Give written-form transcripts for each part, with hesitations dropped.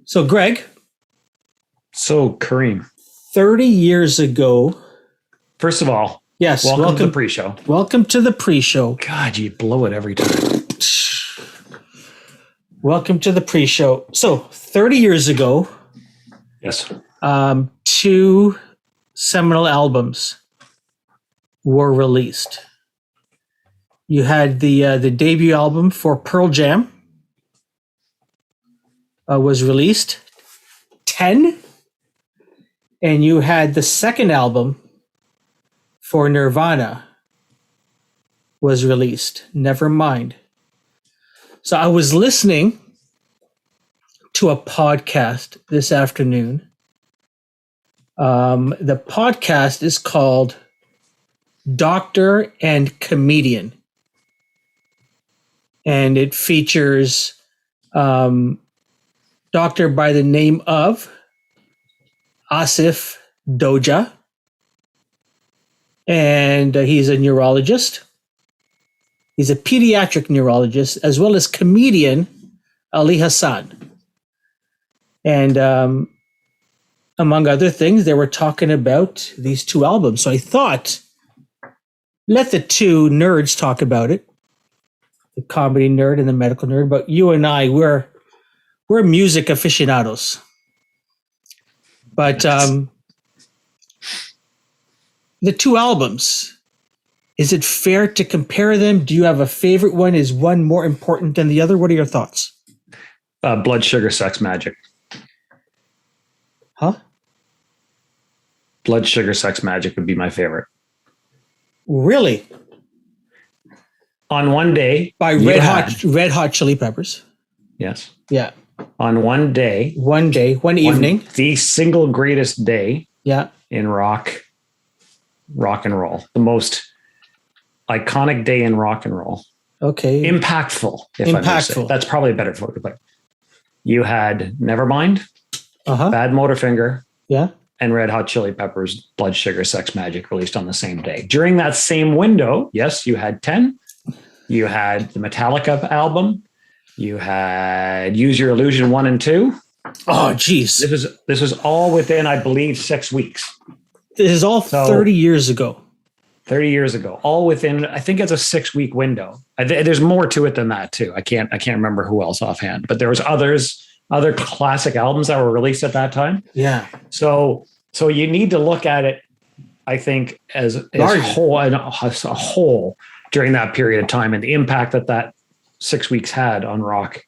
So, Greg, So, Kareem, 30 years ago. first of all, Yes, welcome to the pre-show. Welcome to the pre-show. God, you blow it every time. Welcome to the pre-show. So, 30 years ago, Yes. two seminal albums were released. You had the debut album for Pearl Jam was released, 10, and you had the second album for Nirvana was released, Nevermind. So I was listening to a podcast this afternoon. The podcast is called Doctor and Comedian. And it features doctor by the name of Asif Doja. And he's a neurologist. He's a pediatric neurologist, as well as comedian Ali Hassan. And among other things, they were talking about these two albums. So I thought, let the two nerds talk about it, the comedy nerd and the medical nerd. But you and I, we're music aficionados. But the two albums, is it fair to compare them? Do you have a favorite one? Is one more important than the other? What are your thoughts? Blood, Sugar, Sex, Magic. Huh? Blood, Sugar, Sex, Magic would be my favorite. Really? On one day. By Red Hot Chili Peppers. Yes. Yeah. On one day. One evening. The single greatest day. Yeah. In rock and roll. The most iconic day in rock and roll. Okay. Impactful, if I may say. That's probably a better photo to put. You had Nevermind, Bad Motorfinger, and Red Hot Chili Peppers, Blood, Sugar, Sex, Magic released on the same day. During that same window, yes, you had 10. You had the Metallica album. You had Use Your Illusion 1 and 2. Oh, geez. This was all within, I believe, 6 weeks. This is all 30 years ago. 30 years ago, all within, I think it's a 6-week window. There's more to it than that too. I can't remember who else offhand, but there was other classic albums that were released at that time. Yeah. So you need to look at it, I think, as a whole during that period of time and the impact that 6 weeks had on rock.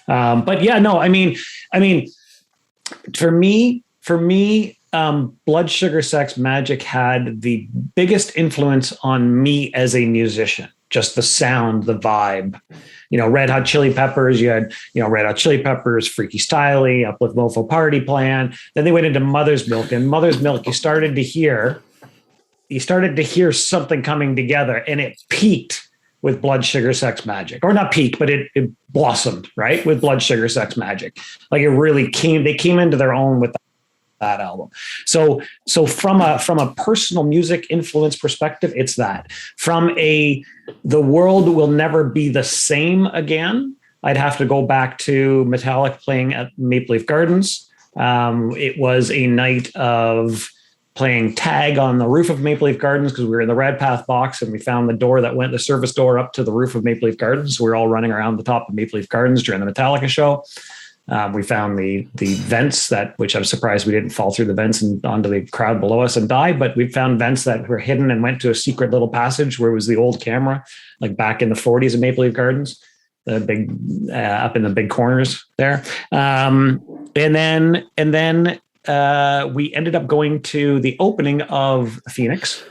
But yeah, no, I mean, for me, Blood, Sugar, Sex, Magic had the biggest influence on me as a musician. Just the sound, the vibe. Red Hot Chili Peppers. You had, Red Hot Chili Peppers, Freaky Styley, Uplift Mofo Party Plan. Then they went into Mother's Milk, and Mother's Milk, you started to hear something coming together, and it peaked with Blood, Sugar, Sex, Magic. Or not peaked, but it blossomed, right? With Blood, Sugar, Sex, Magic. Like it really they came into their own with that album. So from a personal music influence perspective, it's that. From the world will never be the same again, I'd have to go back to Metallica playing at Maple Leaf Gardens. It was a night of playing tag on the roof of Maple Leaf Gardens because we were in the Red Path box and we found the service door up to the roof of Maple Leaf Gardens. So we were all running around the top of Maple Leaf Gardens during the Metallica show. We found the vents which I'm surprised we didn't fall through the vents and onto the crowd below us and die, but we found vents that were hidden and went to a secret little passage where it was the old camera, like back in the 40s of Maple Leaf Gardens, the big, up in the big corners there. And then we ended up going to the opening of Phoenix,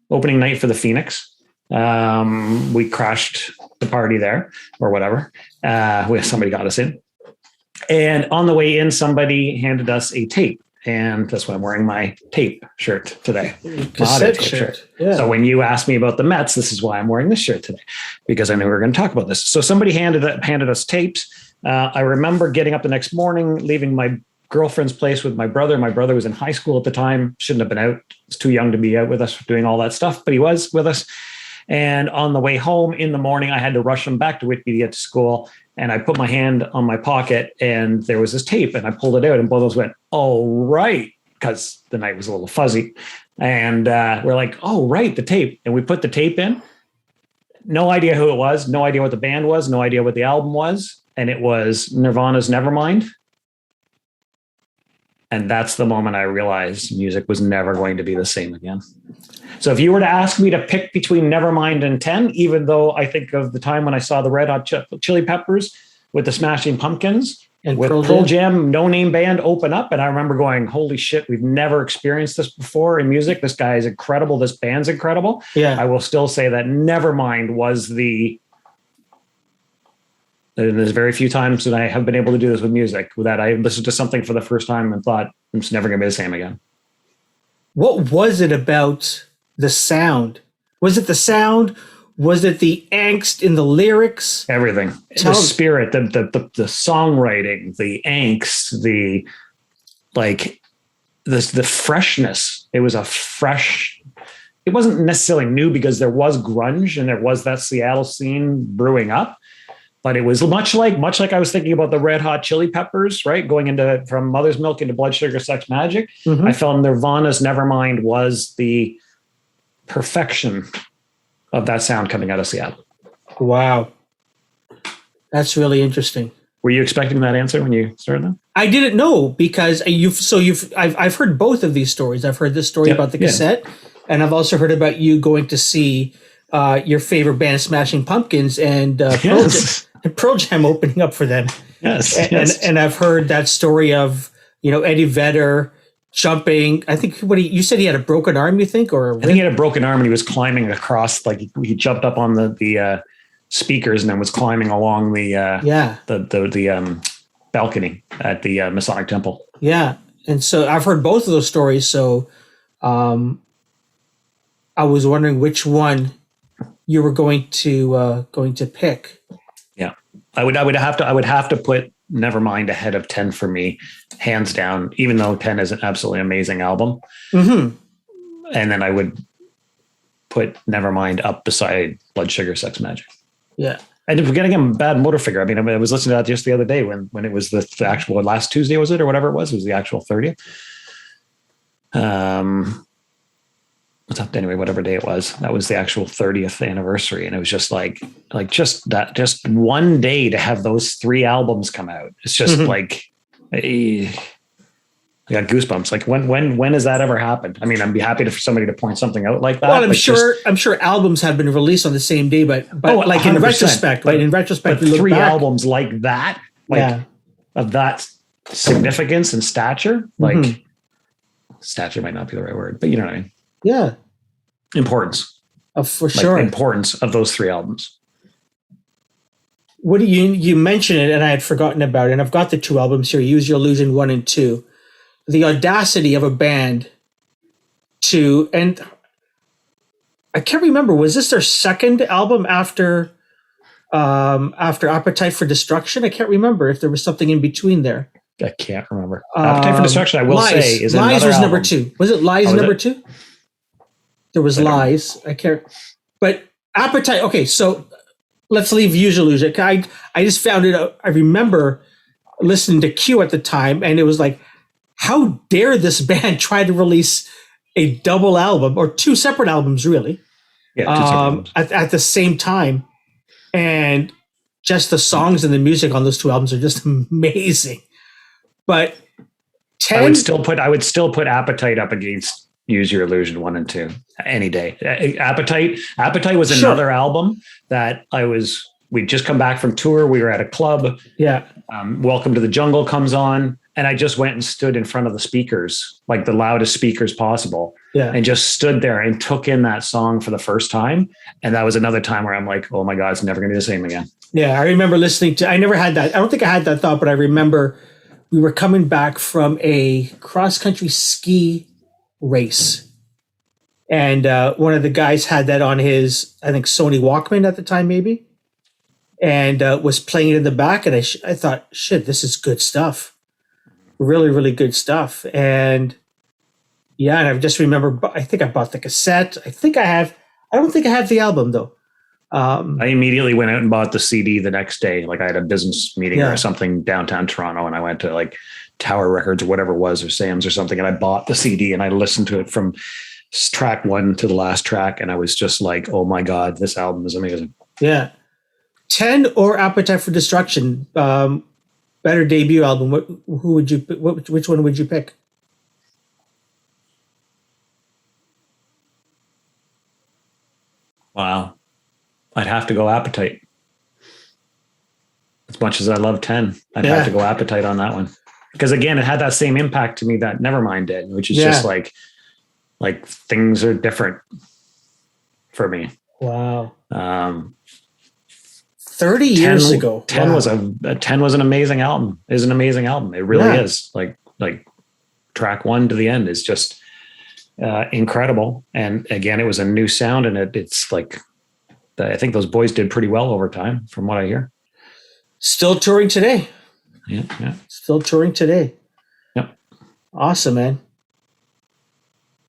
opening night for the Phoenix. We crashed the party there or whatever. Somebody got us in. And on the way in, somebody handed us a tape. And that's why I'm wearing my tape shirt today. Cassette shirt. Yeah. So when you asked me about the Mets, this is why I'm wearing this shirt today, because I knew we were going to talk about this. So somebody handed us tapes. I remember getting up the next morning, leaving my girlfriend's place with my brother. My brother was in high school at the time. Shouldn't have been out. Was too young to be out with us doing all that stuff, but he was with us. And on the way home in the morning, I had to rush him back to Whitby to get to school. And I put my hand on my pocket and there was this tape and I pulled it out and both of us went, oh, right. Because the night was a little fuzzy. And we're like, oh, right, the tape. And we put the tape in. No idea who it was. No idea what the band was. No idea what the album was. And it was Nirvana's Nevermind. And that's the moment I realized music was never going to be the same again. So if you were to ask me to pick between Nevermind and 10, even though I think of the time when I saw the Red Hot Chili Peppers with the Smashing Pumpkins and with Pearl Jam, No Name Band open up. And I remember going, holy shit, we've never experienced this before in music. This guy is incredible. This band's incredible. Yeah. I will still say that Nevermind was there's very few times that I have been able to do this with music, that I listened to something for the first time and thought, it's never going to be the same again. What was it about the sound? Was it the sound? Was it the angst in the lyrics? Everything. The spirit, the songwriting, the angst, the freshness. It was it wasn't necessarily new because there was grunge and there was that Seattle scene brewing up. But it was much like I was thinking about the Red Hot Chili Peppers, right? Going from Mother's Milk into Blood Sugar Sex Magik. Mm-hmm. I felt Nirvana's Nevermind was the perfection of that sound coming out of Seattle. Wow. That's really interesting. Were you expecting that answer when you started that? I didn't know because I've heard both of these stories. I've heard this story about the cassette, and I've also heard about you going to see your favorite band, Smashing Pumpkins, and Pearl Jam opening up for them. Yes, and I've heard that story of Eddie Vedder jumping. I think you said he had a broken arm. You think, or I think he had a broken arm and he was climbing across. Like he jumped up on the speakers and then was climbing along the balcony at the Masonic Temple. Yeah, and so I've heard both of those stories. So I was wondering which one you were going to pick. Yeah, I would have to put Nevermind ahead of 10 for me, hands down. Even though 10 is an absolutely amazing album, mm-hmm. And then I would put Nevermind up beside Blood Sugar Sex Magik. Yeah, and if we're getting a Bad Motor Figure, I mean, I was listening to that just the other day when it was the actual last Tuesday, was it, or whatever it was? It was the actual 30th. Anyway, whatever day it was, that was the actual 30th anniversary. And it was just just one day to have those 3 albums come out. It's just mm-hmm. I got goosebumps. Like when has that ever happened? I mean, I'd be happy for somebody to point something out like that. Well, I'm sure albums have been released on the same day, but in retrospect, right? In retrospect, but 3 albums like that, of that significance and stature, mm-hmm. Stature might not be the right word, but you know what I mean? Yeah. Importance. For sure. Importance of those 3 albums. What do you mentioned it and I had forgotten about it, and I've got the 2 albums here, Use Your Illusion 1 and 2. The audacity of a band and I can't remember, was this their second album after Appetite for Destruction? I can't remember if there was something in between there. I can't remember. Appetite for Destruction, I will say, is Lies was album. number 2. Was it Lies number 2? There was Lies. I can't. But Appetite. Okay, so let's leave Use Your Illusion. I just found it. I remember listening to Q at the time, and it was like, how dare this band try to release a double album or 2 separate albums, really? Yeah, 2 separate albums. At the same time, and just the songs and the music on those 2 albums are just amazing. But 10, I would still put Appetite up against Use Your Illusion 1 and 2 any day. Appetite was another album that we'd just come back from tour. We were at a club. Yeah. Welcome to the Jungle comes on. And I just went and stood in front of the speakers, like the loudest speakers possible. Yeah. And just stood there and took in that song for the first time. And that was another time where I'm like, oh my God, it's never going to be the same again. Yeah. I remember I never had that. I don't think I had that thought, but I remember we were coming back from a cross-country ski race. And one of the guys had that on his, I think, Sony Walkman at the time, maybe, and was playing it in the back. And I thought, shit, this is good stuff. Really, really good stuff. And I just remember, I think I bought the cassette. I don't think I have the album, though. I immediately went out and bought the CD the next day. Like I had a business meeting or something downtown Toronto, and I went to like Tower Records or whatever it was, or Sam's or something, and I bought the CD and I listened to it from track 1 to the last track, and I was just like, oh my God, this album is amazing. Yeah. 10 or Appetite for Destruction, better debut album. Which one would you pick? Wow. I'd have to go Appetite. As much as I love 10, I'd have to go Appetite on that one. Because again, it had that same impact to me that Nevermind did, which is just like things are different for me. Wow. 30 years ago. 10 was an amazing album. Is an amazing album. It really is. Like track 1 to the end is just incredible. And again, it was a new sound, and it's like, I think those boys did pretty well over time, from what I hear. Still touring today. Yeah. Still touring today. Yep. Awesome, man.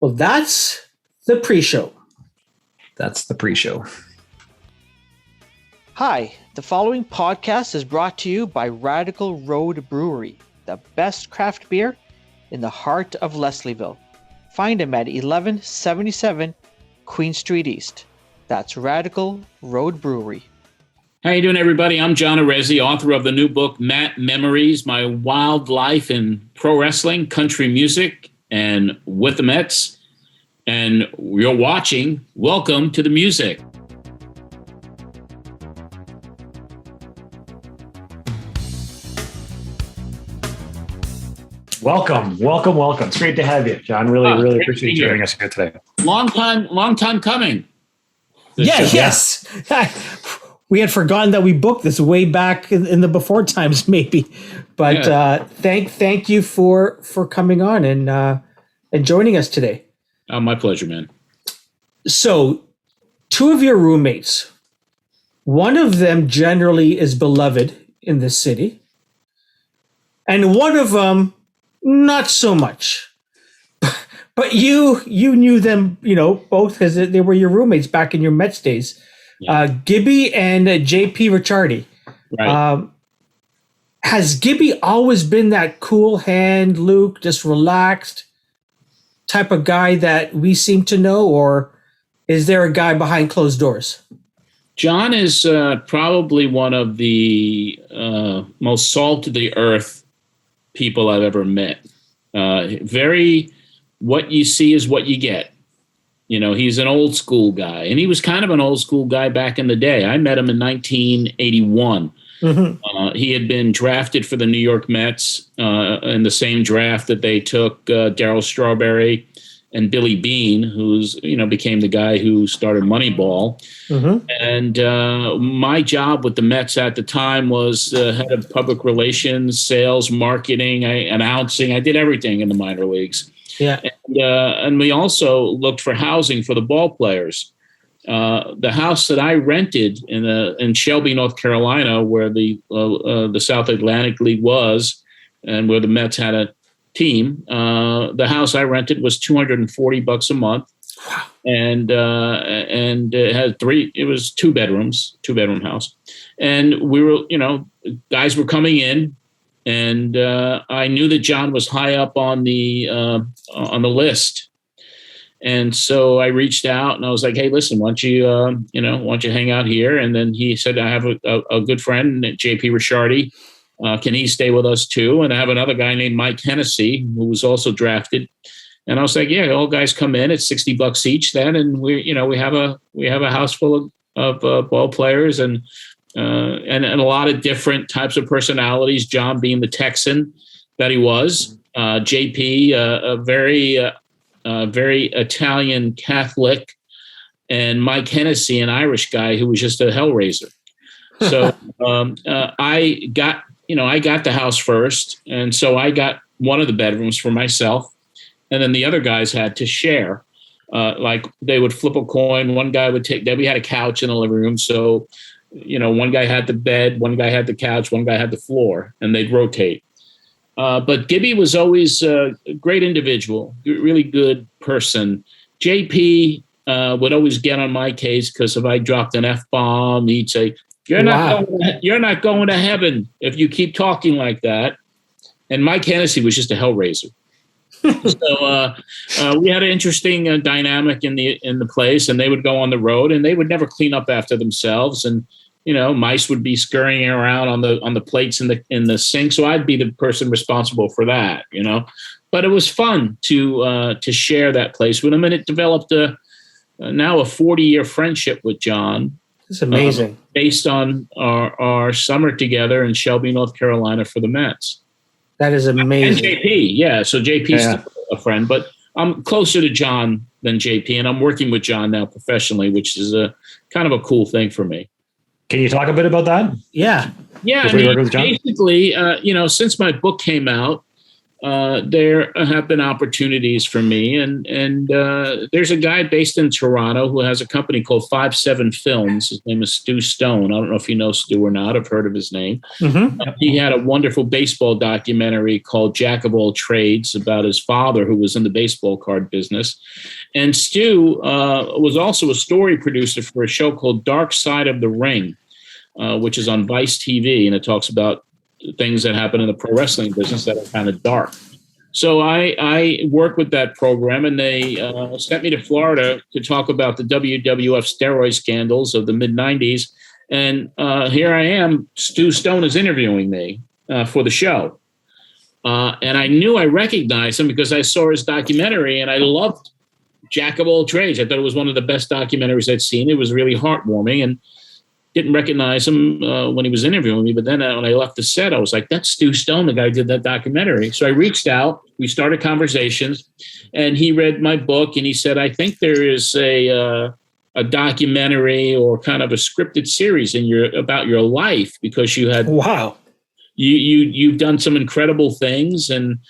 Well, that's the pre-show. That's the pre-show. Hi, the following podcast is brought to you by Radical Road Brewery, the best craft beer in the heart of Leslieville. Find them at 1177 Queen Street East. That's Radical Road Brewery. How you doing, everybody? I'm John Arezzi, author of the new book, Memories, My Wild Life in Pro Wrestling, Country Music, and with the Mets. And you're watching Welcome to the Music. Welcome. It's great to have you, John. Really appreciate you joining us here today. Long time coming. Yes. We had forgotten that we booked this way back in the before times, maybe. But thank you for coming on and joining us today. Oh, my pleasure, man. So, 2 of your roommates, one of them generally is beloved in this city, and one of them not so much. But you knew them, both because they were your roommates back in your Mets days. Yeah. Gibby and JP Ricciardi. Right. Has Gibby always been that cool hand, Luke, just relaxed type of guy that we seem to know, or is there a guy behind closed doors? John is probably one of the most salt of the earth people I've ever met. What you see is what you get. He's an old school guy, and he was kind of an old school guy back in the day. I met him in 1981. Mm-hmm. He had been drafted for the New York Mets in the same draft that they took Darryl Strawberry and Billy Beane, who's became the guy who started Moneyball. Mm-hmm. And my job with the Mets at the time was head of public relations, sales, marketing, announcing. I did everything in the minor leagues. Yeah, and we also looked for housing for the ball players. The house that I rented in Shelby, North Carolina, where the South Atlantic League was, and where the Mets had a team, the house I rented was $240 a month, and it had 3. It was 2 bedrooms, 2-bedroom house, and we were, guys were coming in. And I knew that John was high up on the list, and so I reached out and I was like, "Hey, listen, why don't you hang out here?" And then he said, "I have a good friend, JP Ricciardi. Can he stay with us too?" And I have another guy named Mike Hennessy who was also drafted. And I was like, "Yeah, all guys come in. It's $60 each then, and we have a house full of ball players and a lot of different types of personalities, John being the Texan that he was, JP, a very Italian Catholic, and Mike Hennessy, an Irish guy who was just a hellraiser. So I got the house first, and so I got one of the bedrooms for myself, and then the other guys had to share. Like they would flip a coin. One guy would take. Then we had a couch in the living room, so one guy had the bed, one guy had the couch, one guy had the floor, and they'd rotate. But Gibby was always a great individual, really good person. JP would always get on my case because if I dropped an F-bomb, he'd say, you're not going to heaven if you keep talking like that. And Mike Hennessy was just a hellraiser. So we had an interesting dynamic in the place, and they would go on the road and they would never clean up after themselves. And, mice would be scurrying around on the plates in the sink. So I'd be the person responsible for that, but it was fun to share that place with him. And it developed now a 40-year friendship with John. It's amazing. Based on our summer together in Shelby, North Carolina for the Mets. That is amazing. And JP, yeah. So JP's a friend, but I'm closer to John than JP, and I'm working with John now professionally, which is a kind of a cool thing for me. Can you talk a bit about that? Yeah. Yeah. Basically, since my book came out, there have been opportunities for me, and there's a guy based in Toronto who has a company called 5-7 Films. His name is Stu Stone. I don't know if you know Stu or not. I've heard of his name. Mm-hmm. He had a wonderful baseball documentary called Jack of All Trades about his father, who was in the baseball card business. And Stu was also a story producer for a show called Dark Side of the Ring, which is on Vice TV, and it talks about things that happen in the pro wrestling business that are kind of dark. So I worked with that program, and they sent me to Florida to talk about the WWF steroid scandals of the mid-'90s. And here I am, Stu Stone is interviewing me for the show. And I knew I recognized him because I saw his documentary, and I loved Jack of All Trades. I thought it was one of the best documentaries I'd seen. It was really heartwarming, and didn't recognize him when he was interviewing me. But then when I left the set, I was like, that's Stu Stone, the guy who did that documentary. So I reached out, we started conversations, and he read my book, and he said, I think there is a documentary or kind of a scripted series about your life, because you had, you've done some incredible things. And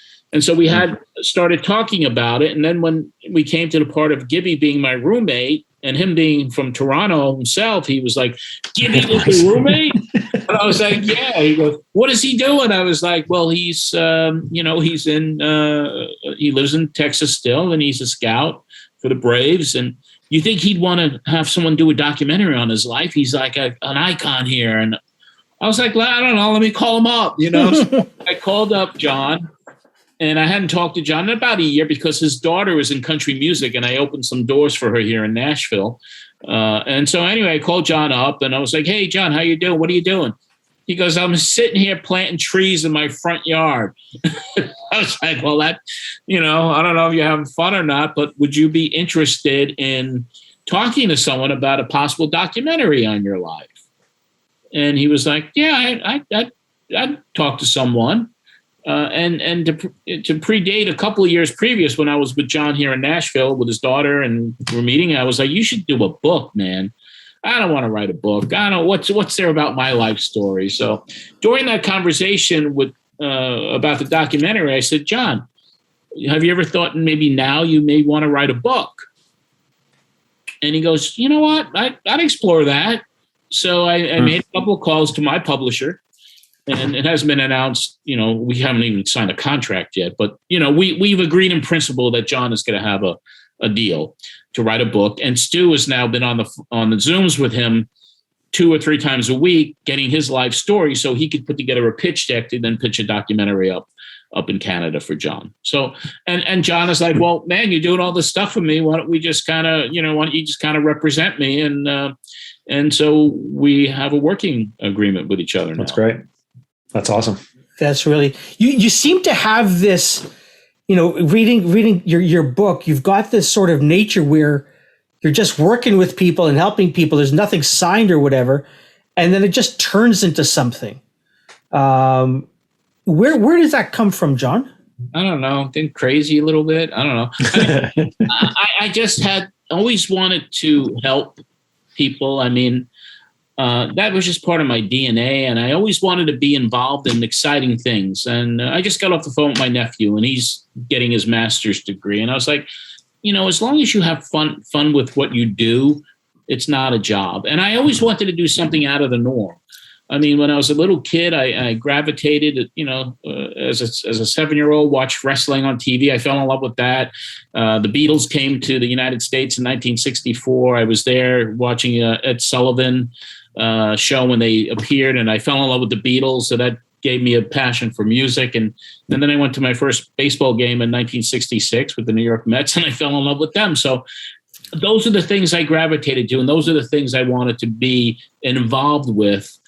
so we had started talking about it. And then when we came to the part of Gibby being my roommate, and him being from Toronto himself, he was like, Gibby was your roommate? And I was like, yeah. He goes, what is he doing? I was like, well, he's, he lives in Texas still, and he's a scout for the Braves. And you think he'd want to have someone do a documentary on his life? He's like an icon here. And I was like, well, I don't know, let me call him up, So I called up John. And I hadn't talked to John in about a year because his daughter was in country music, and I opened some doors for her here in Nashville. And so anyway, I called John up, and I was like, hey, John, how you doing? What are you doing? He goes, I'm sitting here planting trees in my front yard. I was like, well, that, I don't know if you're having fun or not, but would you be interested in talking to someone about a possible documentary on your life? And he was like, yeah, I'd talk to someone. And to predate a couple of years previous, when I was with John here in Nashville with his daughter and we're meeting, I was like, you should do a book, man. I don't want to write a book. I don't know what's there about my life story. So during that conversation with about the documentary, I said, John, have you ever thought maybe now you may want to write a book? And he goes, you know what? I'd explore that. So I made a couple of calls to my publisher. And it hasn't been announced, we haven't even signed a contract yet, but, we've agreed in principle that John is going to have a deal to write a book. And Stu has now been on the Zooms with him 2 or 3 times a week, getting his life story so he could put together a pitch deck to then pitch a documentary up in Canada for John. So, and John is like, well, man, you're doing all this stuff for me. Why don't we just kind of, why don't you just kind of represent me? And so we have a working agreement with each other now. That's great. That's awesome. That's really, you seem to have this, reading your book, you've got this sort of nature where you're just working with people and helping people. There's nothing signed or whatever. And then it just turns into something. Where does that come from, John? I don't know. Been crazy a little bit. I don't know. I just had always wanted to help people. I mean, that was just part of my DNA, and I always wanted to be involved in exciting things. And I just got off the phone with my nephew, and he's getting his master's degree. And I was like, as long as you have fun with what you do, it's not a job. And I always wanted to do something out of the norm. I mean, when I was a little kid, I gravitated, as a 7-year-old, watched wrestling on TV. I fell in love with that. The Beatles came to the United States in 1964. I was there watching Ed Sullivan show when they appeared, and I fell in love with the Beatles. So that gave me a passion for music. And then I went to my first baseball game in 1966 with the New York Mets, and I fell in love with them. So those are the things I gravitated to, and those are the things I wanted to be involved with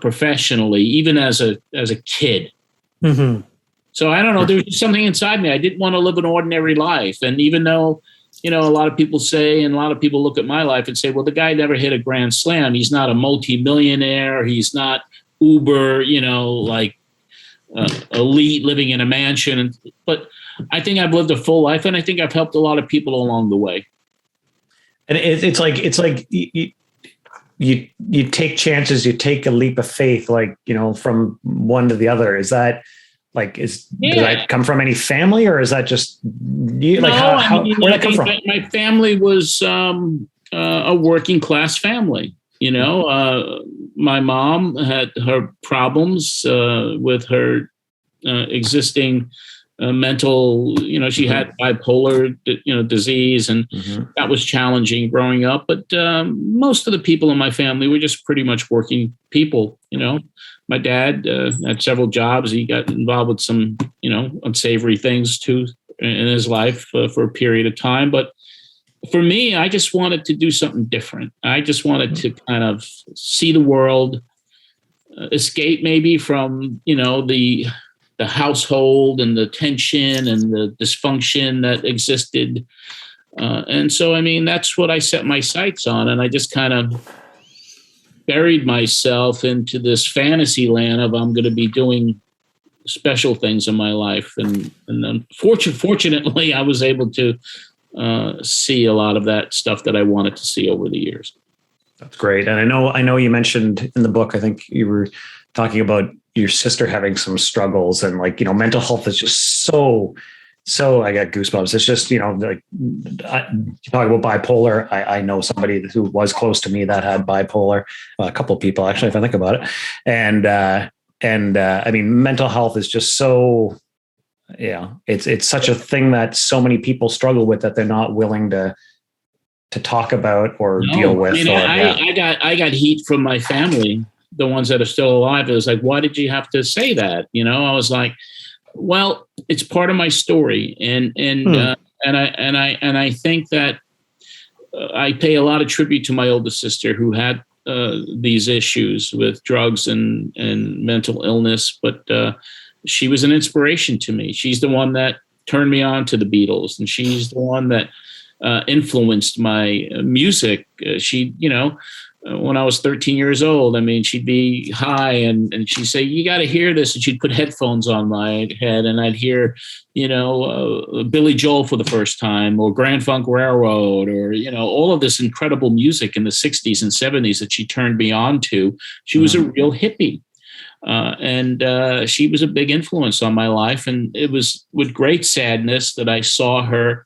professionally, even as a kid. Mm-hmm. So I don't know. There was just something inside me. I didn't want to live an ordinary life. And even though, a lot of people say, and a lot of people look at my life and say, well, the guy never hit a grand slam. He's not a multimillionaire. He's not uber, elite living in a mansion. But I think I've lived a full life, and I think I've helped a lot of people along the way. And it's like you take chances, you take a leap of faith, from one to the other. Is that does that come from any family, or is that just you? Where did that come from? My family was a working class family. My mom had her problems with her existing mental, she had bipolar, disease, and that was challenging growing up. But most of the people in my family were just pretty much working people. My dad had several jobs. He got involved with some, unsavory things too in his life for a period of time. But for me, I just wanted to do something different. I just wanted to kind of see the world, escape maybe from, the household and the tension and the dysfunction that existed. And so, that's what I set my sights on. And I just kind of buried myself into this fantasy land of I'm going to be doing special things in my life. And then fortunately, I was able to see a lot of that stuff that I wanted to see over the years. That's great. And I know you mentioned in the book, I think you were talking about your sister having some struggles, and mental health is just so I got goosebumps. It's just, you talk about bipolar. I know somebody who was close to me that had bipolar, a couple of people actually, if I think about it. And mental health is just so, it's such a thing that so many people struggle with that they're not willing to talk about or deal with. I got heat from my family, the ones that are still alive. It was like, why did you have to say that? I was like, well, it's part of my story. And I think that I pay a lot of tribute to my oldest sister, who had these issues with drugs and mental illness, but she was an inspiration to me. She's the one that turned me on to the Beatles, and she's the one that influenced my music. She, when I was 13 years old, she'd be high and she'd say, you got to hear this. And she'd put headphones on my head, and I'd hear, Billy Joel for the first time, or Grand Funk Railroad, or, all of this incredible music in the 60s and 70s that she turned me on to. She was a real hippie. And she was a big influence on my life. And it was with great sadness that I saw her,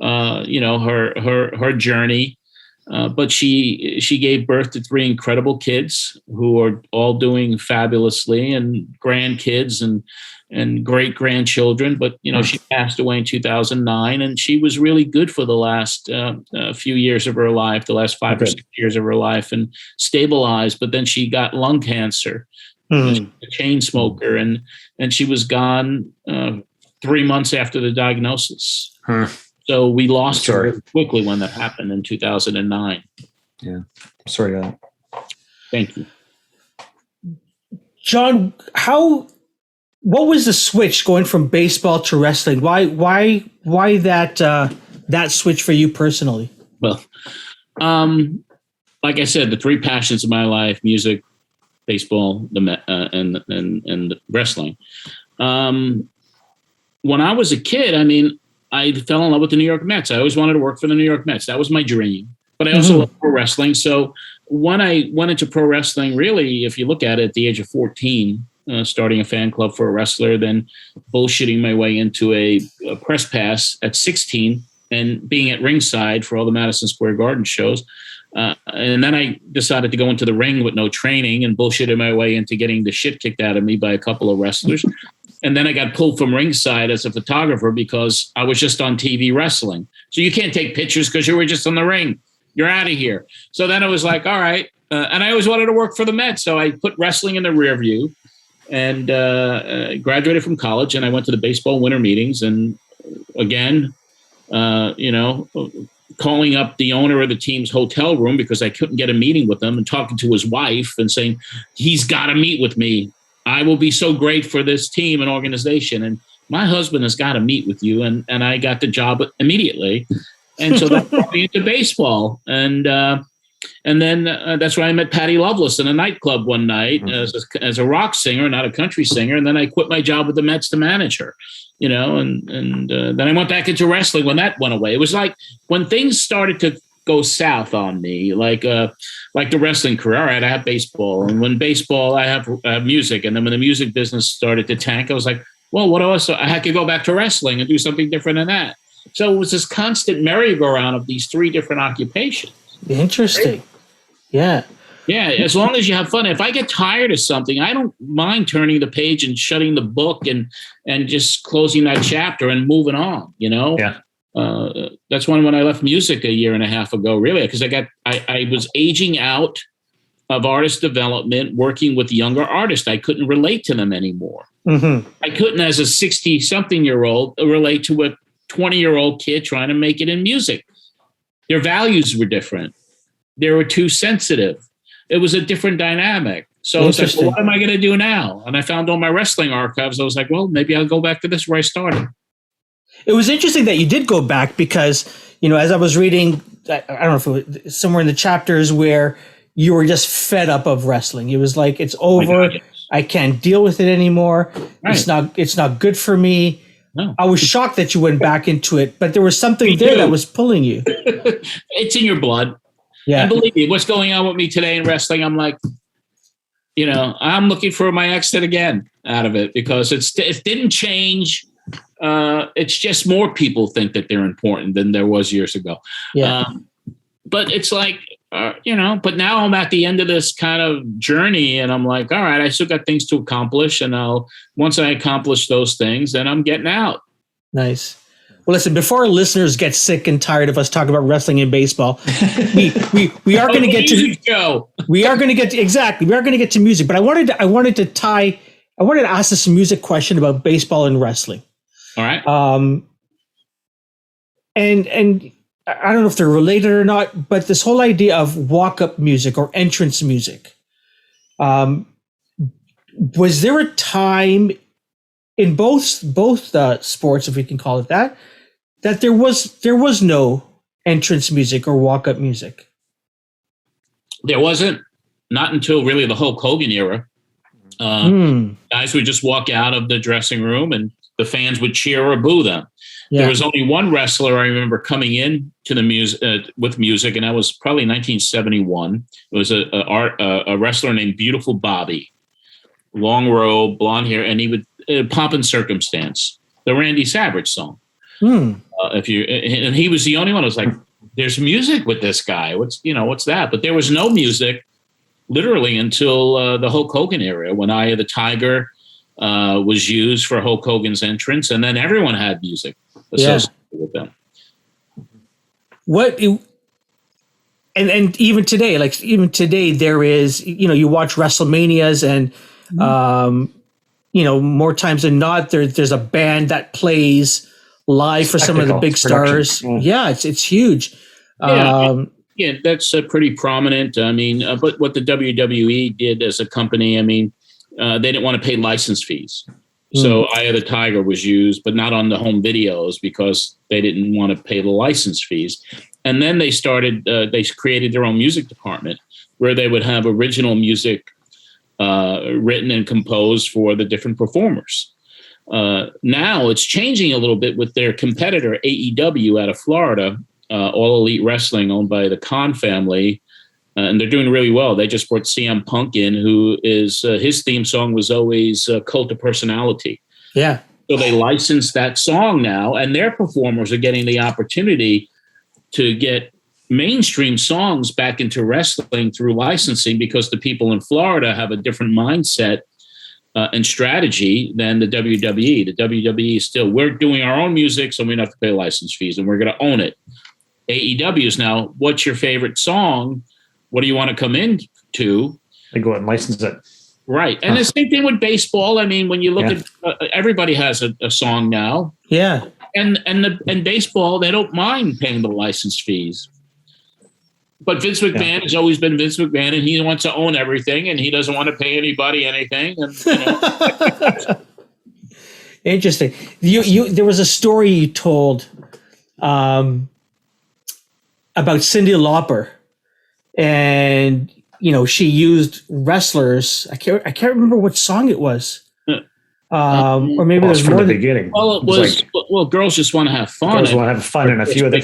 her journey. But she gave birth to 3 incredible kids who are all doing fabulously, and grandkids and great grandchildren. But, she passed away in 2009, and she was really good for the last few years of her life, the last 5 or 6 years of her life, and stabilized. But then she got lung cancer, a chain smoker, and she was gone 3 months after the diagnosis. So we lost her quickly when that happened in 2009. Yeah. Sorry about that. Thank you. John, what was the switch going from baseball to wrestling? Why that switch for you personally? Well, like I said, the 3 passions of my life: music, baseball, and wrestling. When I was a kid, I fell in love with the New York Mets. I always wanted to work for the New York Mets. That was my dream. But I also love pro wrestling. So when I went into pro wrestling, really, if you look at it, at the age of 14, starting a fan club for a wrestler, then bullshitting my way into a press pass at 16, and being at ringside for all the Madison Square Garden shows, And then I decided to go into the ring with no training and bullshitted my way into getting the shit kicked out of me by a couple of wrestlers. And then I got pulled from ringside as a photographer because I was just on TV wrestling. So you can't take pictures because you were just in the ring. You're out of here. So then I was like, all right. And I always wanted to work for the Mets. So I put wrestling in the rear view and graduated from college. And I went to the baseball winter meetings. And again, calling up the owner of the team's hotel room because I couldn't get a meeting with him and talking to his wife and saying, he's got to meet with me. I will be so great for this team and organization. And my husband has got to meet with you. And I got the job immediately. And so that brought me into baseball. And then that's where I met Patty Loveless in a nightclub one night as a rock singer, not a country singer. And then I quit my job with the Mets to manage her, and then I went back into wrestling when that went away. It was like when things started to go south on me, like the wrestling career. All right, I have baseball. And when baseball, I have music. And then when the music business started to tank, I was like, well, what else? I had to go back to wrestling and do something different than that. So it was this constant merry-go-round of these three different occupations. Interesting. Yeah. Yeah, as long as you have fun. If I get tired of something, I don't mind turning the page and shutting the book and just closing that chapter and moving on, Yeah. That's when I left music a year and a half ago, really, because I was aging out of artist development, working with younger artists. I couldn't relate to them anymore. Mm-hmm. I couldn't, as a 60-something-year-old, relate to a 20-year-old kid trying to make it in music. Their values were different. They were too sensitive. It was a different dynamic. So I was like, well, what am I going to do now? And I found all my wrestling archives. I was like, well, maybe I'll go back to this where I started. It was interesting that you did go back because, as I was reading, I don't know if it was somewhere in the chapters where you were just fed up of wrestling. It was like, it's over. I can't deal with it anymore. Right. It's not good for me. No. I was shocked that you went back into it, but there was something there that was pulling you. It's in your blood. Yeah. And believe me, what's going on with me today in wrestling, I'm like, I'm looking for my exit again out of it because it didn't change. It's just more people think that they're important than there was years ago. Yeah. But it's like, but now I'm at the end of this kind of journey and I'm like, all right, I still got things to accomplish. And once I accomplish those things, then I'm getting out. Nice. Well, listen, before our listeners get sick and tired of us talking about wrestling and baseball, we are going to get to we are going to get to music, but I wanted to ask this music question about baseball and wrestling. All right. And I don't know if they're related or not, but this whole idea of walk-up music or entrance music, was there a time in both sports, if we can call it that there was no entrance music or walk-up music? There wasn't, not until really the Hulk Hogan era. Guys would just walk out of the dressing room and the fans would cheer or boo them. Yeah. There was only one wrestler I remember coming in to the music with music, and that was probably 1971. It was a wrestler named Beautiful Bobby, long robe, blonde hair, and he would Pomp and Circumstance, the Randy Savage song. And he was the only one who was like, "There's music with this guy. What's that?" But there was no music, literally, until the Hulk Hogan era, when Eye of the Tiger was used for Hulk Hogan's entrance, and then everyone had music associated with them. And even today, there is, you watch WrestleManias and, more times than not, there's a band that plays live for some of the big stars. Yeah, it's huge. Yeah, that's pretty prominent. I mean, but what the WWE did as a company, I mean, they didn't want to pay license fees. So Eye of the Tiger was used, but not on the home videos because they didn't want to pay the license fees. And then they created their own music department where they would have original music written and composed for the different performers. Now it's changing a little bit with their competitor, AEW out of Florida, All Elite Wrestling, owned by the Khan family. And they're doing really well. They just brought CM Punk in, who is his theme song was always Cult of Personality. Yeah. So they licensed that song now, and their performers are getting the opportunity to get mainstream songs back into wrestling through licensing, because the people in Florida have a different mindset and strategy than the WWE. The WWE is still, we're doing our own music, so we don't have to pay license fees, and we're going to own it. AEW is now, what's your favorite song? What do you want to come into? They go out and license it. Right. And the same thing with baseball. I mean, when you look at everybody has a song now. Yeah. And baseball, they don't mind paying the license fees. But Vince McMahon has always been Vince McMahon, and he wants to own everything, and he doesn't want to pay anybody anything. And, you know. Interesting. There was a story you told about Cyndi Lauper, and she used wrestlers. I can't remember what song it was. Or maybe there's from more the beginning. Well, it was Girls Just Want to Have Fun. Girls Want to Have Fun, and a few other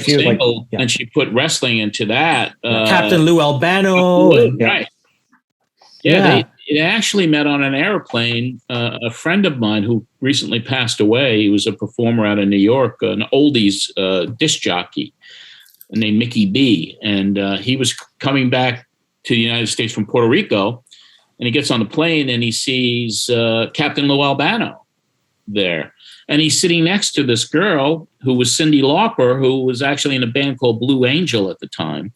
and she put wrestling into that. Captain Lou Albano. Right. Yeah. They actually met on an airplane. A friend of mine who recently passed away, he was a performer out of New York, an oldies disc jockey named Mickey B. And he was coming back to the United States from Puerto Rico. And he gets on the plane and he sees Captain Lou Albano there. And he's sitting next to this girl who was Cyndi Lauper, who was actually in a band called Blue Angel at the time.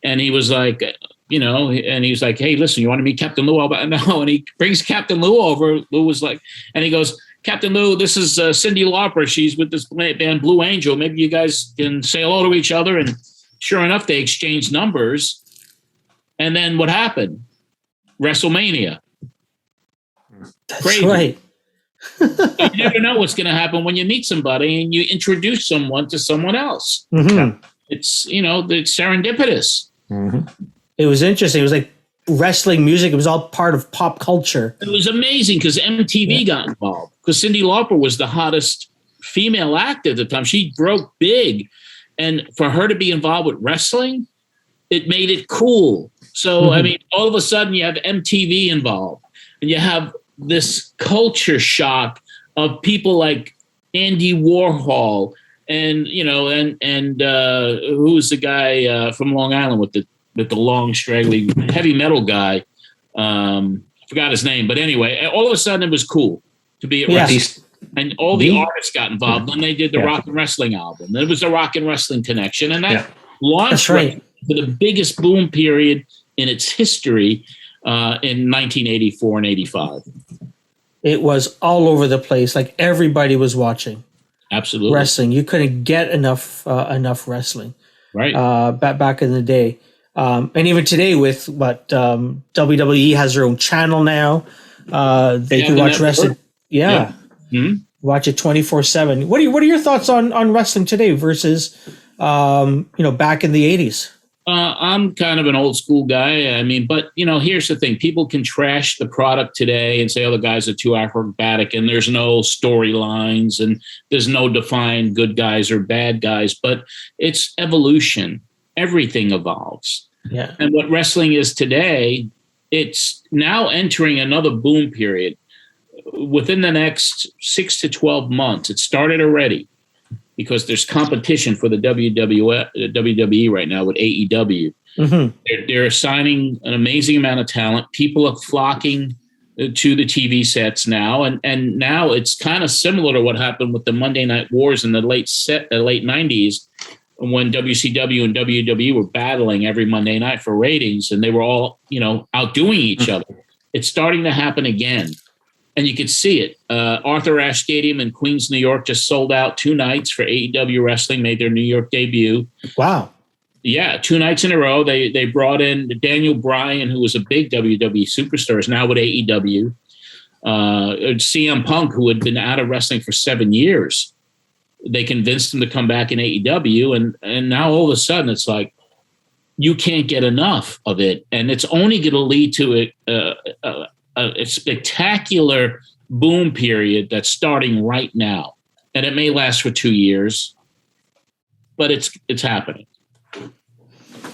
And he was like, and he's like, hey, listen, you want to meet Captain Lou Albano? No. And he brings Captain Lou over. Lou was like, and he goes, Captain Lou, this is Cyndi Lauper. She's with this band Blue Angel. Maybe you guys can say hello to each other. And sure enough, they exchanged numbers. And then what happened? WrestleMania. That's crazy. Right. You never know what's going to happen when you meet somebody and you introduce someone to someone else. Mm-hmm. It's, it's serendipitous. Mm-hmm. It was interesting. It was like wrestling music. It was all part of pop culture. It was amazing because MTV got involved, because Cyndi Lauper was the hottest female act at the time. She broke big. And for her to be involved with wrestling, it made it cool. So, I mean, all of a sudden you have MTV involved, and you have this culture shock of people like Andy Warhol and, who's the guy from Long Island with the long, straggly heavy metal guy. I forgot his name. But anyway, all of a sudden it was cool to be at wrestling. And all the artists got involved. Then they did the Rock and Wrestling album. Then it was the Rock and Wrestling Connection. And that launched for the biggest boom period in its history in 1984 and 85. It was all over the place. Like everybody was watching. Absolutely. Wrestling. You couldn't get enough wrestling. Right. Back in the day. And even today with WWE has their own channel now. They can watch wrestling. Yeah. Mm-hmm. Watch it 24/7. What are your thoughts on wrestling today versus back in the 80s? I'm kind of an old school guy. I mean, but here's the thing. People can trash the product today and say, oh, the guys are too acrobatic and there's no storylines and there's no defined good guys or bad guys, but it's evolution. Everything evolves. Yeah. And what wrestling is today, it's now entering another boom period. Within the next 6 to 12 months, it started already, because there's competition for the WWE right now with AEW. Mm-hmm. They're assigning an amazing amount of talent. People are flocking to the TV sets now. And now it's kind of similar to what happened with the Monday Night Wars in the late 90s, when WCW and WWE were battling every Monday night for ratings, and they were all, outdoing each other. It's starting to happen again. And you could see it. Arthur Ashe Stadium in Queens, New York just sold out 2 nights for AEW Wrestling, made their New York debut. Wow. Yeah, 2 nights in a row. They brought in Daniel Bryan, who was a big WWE superstar, is now with AEW. CM Punk, who had been out of wrestling for 7 years. They convinced him to come back in AEW. And now all of a sudden it's like, you can't get enough of it. And it's only going to lead to a spectacular boom period that's starting right now. And it may last for 2 years, but it's happening.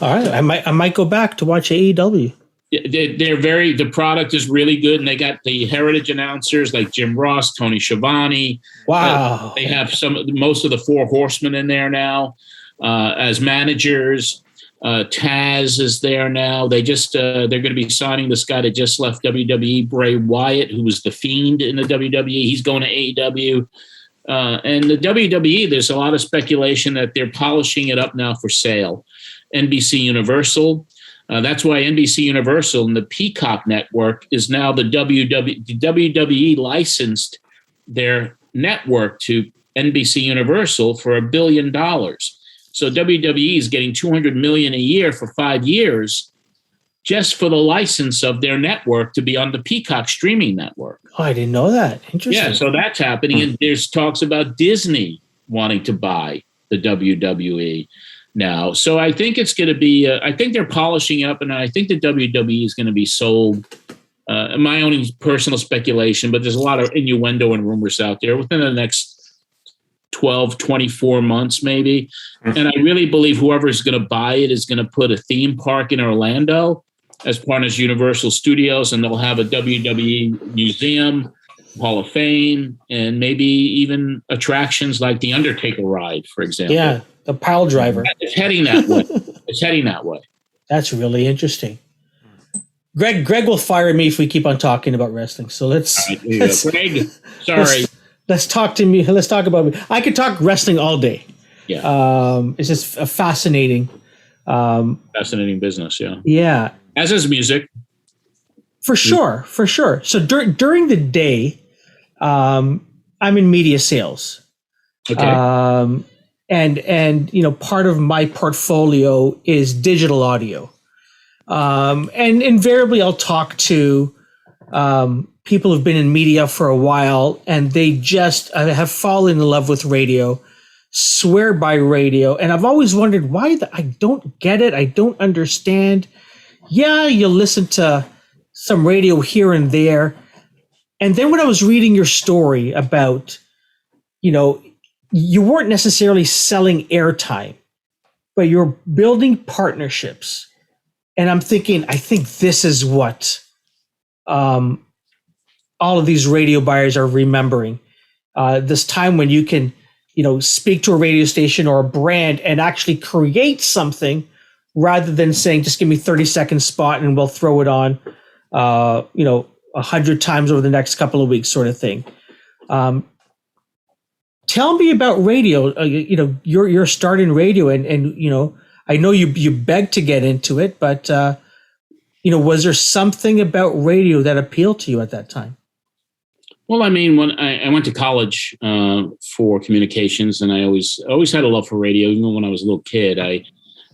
All right. I might go back to watch AEW. The product is really good. And they got the heritage announcers like Jim Ross, Tony Schiavone. Wow. They have most of the 4 horsemen in there now as managers. Taz is there now. They're going to be signing this guy that just left WWE, Bray Wyatt, who was the Fiend in the WWE. He's going to AEW. And the WWE, there's a lot of speculation that they're polishing it up now for sale. NBC Universal. That's why NBC Universal and the Peacock Network is now the WWE licensed their network to NBC Universal for $1 billion. So WWE is getting $200 million a year for 5 years just for the license of their network to be on the Peacock streaming network. Oh, I didn't know that. Interesting. Yeah, so that's happening. And there's talks about Disney wanting to buy the WWE now. So I think it's going to be, I think they're polishing it up, and I think the WWE is going to be sold. My own personal speculation, but there's a lot of innuendo and rumors out there within the next 12, 24 months, maybe. And I really believe whoever is going to buy it is going to put a theme park in Orlando as part of Universal Studios, and they'll have a WWE museum, Hall of Fame, and maybe even attractions like the Undertaker ride, for example. Yeah, the pile driver. It's heading that way. It's heading that way. That's really interesting. Greg will fire me if we keep on talking about wrestling. So let's Greg, sorry. Let's talk to me. Let's talk about me. I could talk wrestling all day. Yeah. It's just a fascinating business. Yeah. Yeah. As is music. For sure. So during the day, I'm in media sales. Okay. And part of my portfolio is digital audio. And invariably I'll talk to people who've been in media for a while, and they just have fallen in love with radio, swear by radio. And I've always wondered why I don't get it. I don't understand. Yeah, you listen to some radio here and there. And then when I was reading your story about, you weren't necessarily selling airtime, but you're building partnerships. And I'm thinking, I think this is what all of these radio buyers are remembering. This time when you can, speak to a radio station or a brand and actually create something rather than saying, just give me 30-second spot and we'll throw it on, 100 times over the next couple of weeks sort of thing. Tell me about radio. You're starting radio and I know you begged to get into it, but was there something about radio that appealed to you at that time? Well, I mean, when I went to college for communications, and I always had a love for radio. Even when I was a little kid, I'd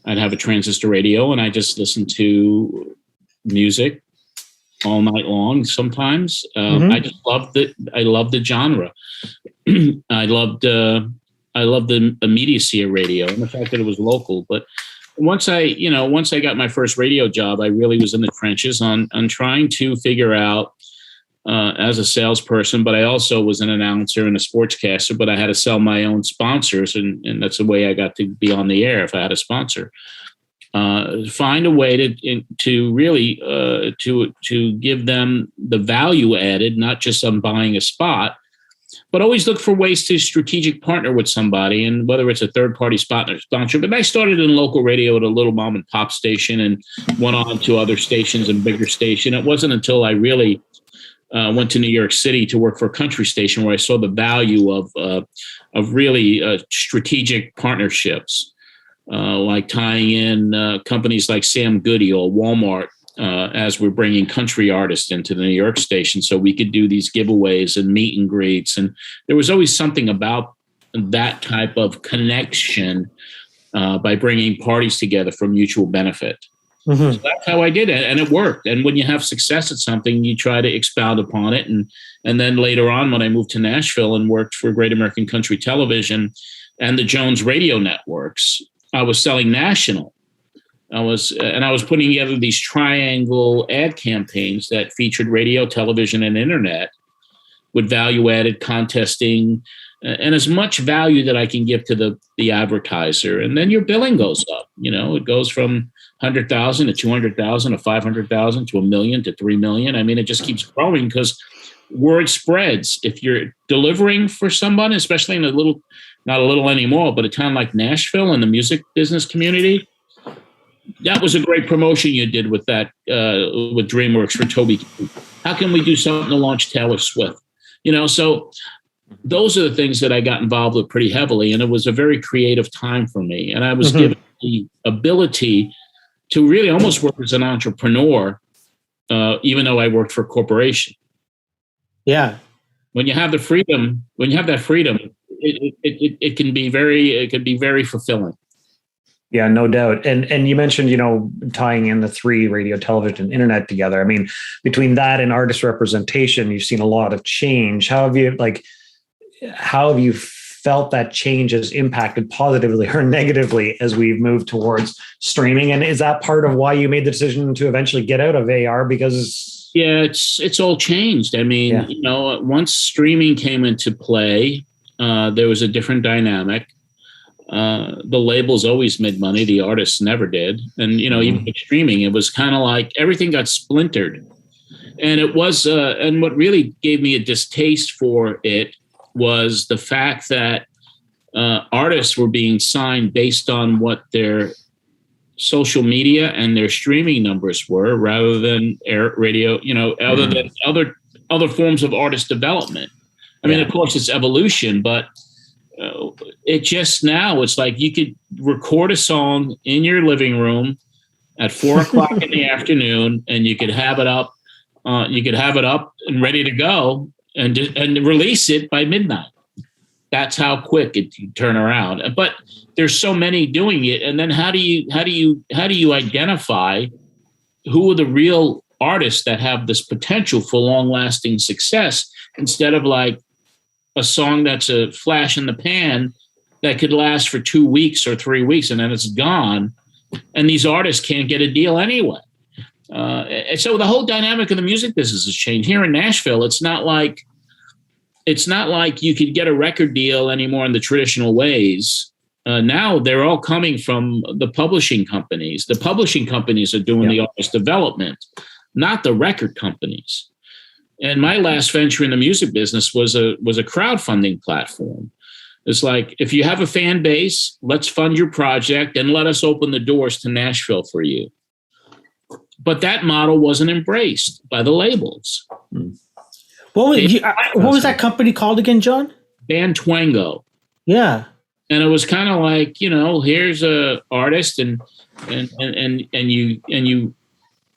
have a transistor radio, and I just listened to music all night long. Sometimes I just loved it. I loved the genre. I loved the immediacy of radio and the fact that it was local. But once I got my first radio job, I really was in the trenches on trying to figure out as a salesperson, but I also was an announcer and a sportscaster, but I had to sell my own sponsors. And that's the way I got to be on the air if I had a sponsor. Find a way to really to give them the value added, not just on buying a spot, but always look for ways to strategic partner with somebody, and whether it's a third-party sponsor. But I started in local radio at a little mom-and-pop station and went on to other stations and bigger station. It wasn't until I really went to New York City to work for a country station where I saw the value of really strategic partnerships, like tying in companies like Sam Goody or Walmart, as we're bringing country artists into the New York station so we could do these giveaways and meet and greets. And there was always something about that type of connection by bringing parties together for mutual benefit. Mm-hmm. So that's how I did it, and it worked. And when you have success at something, you try to expound upon it. And then later on, when I moved to Nashville and worked for Great American Country Television and the Jones Radio Networks, I was selling national. I was putting together these triangle ad campaigns that featured radio, television, and internet with value-added contesting and as much value that I can give to the advertiser. And then your billing goes up. It goes from 100,000 to 200,000 to 500,000 to $1 million to $3 million. I mean, it just keeps growing because word spreads. If you're delivering for someone, especially in not a little anymore, but a town like Nashville and the music business community, that was a great promotion you did with that, with DreamWorks for Toby Keith. How can we do something to launch Taylor Swift? So those are the things that I got involved with pretty heavily. And it was a very creative time for me. And I was given the ability to really almost work as an entrepreneur, even though I worked for a corporation. Yeah. When you have the freedom, it can be very fulfilling. Yeah, no doubt. And you mentioned, tying in the three, radio, television, internet together. I mean, between that and artist representation, you've seen a lot of change. How have you felt that change has impacted positively or negatively as we've moved towards streaming? And is that part of why you made the decision to eventually get out of AR? Because it's all changed. I mean, once streaming came into play, there was a different dynamic. The labels always made money. The artists never did. And, even with streaming, it was kind of like everything got splintered. And it was, and what really gave me a distaste for it was the fact that artists were being signed based on what their social media and their streaming numbers were, rather than radio, other than other forms of artist development. I mean, of course, it's evolution, but it just now it's like you could record a song in your living room at 4:00 in the afternoon, and you could have it up. And ready to go, and release it by midnight. That's how quick it can turn around. But there's so many doing it, and then how do you identify who are the real artists that have this potential for long-lasting success, instead of like a song that's a flash in the pan that could last for 2 weeks or 3 weeks and then it's gone, and these artists can't get a deal anyway. And so the whole dynamic of the music business has changed. Here in Nashville, it's not like you could get a record deal anymore in the traditional ways. Now they're all coming from the publishing companies. The publishing companies are doing the artist development, not the record companies. And my last venture in the music business was a crowdfunding platform. It's like, if you have a fan base, let's fund your project and let us open the doors to Nashville for you. But that model wasn't embraced by the labels. What was that company called again, John? Bandtwango. Yeah. And it was kind of like, here's a artist and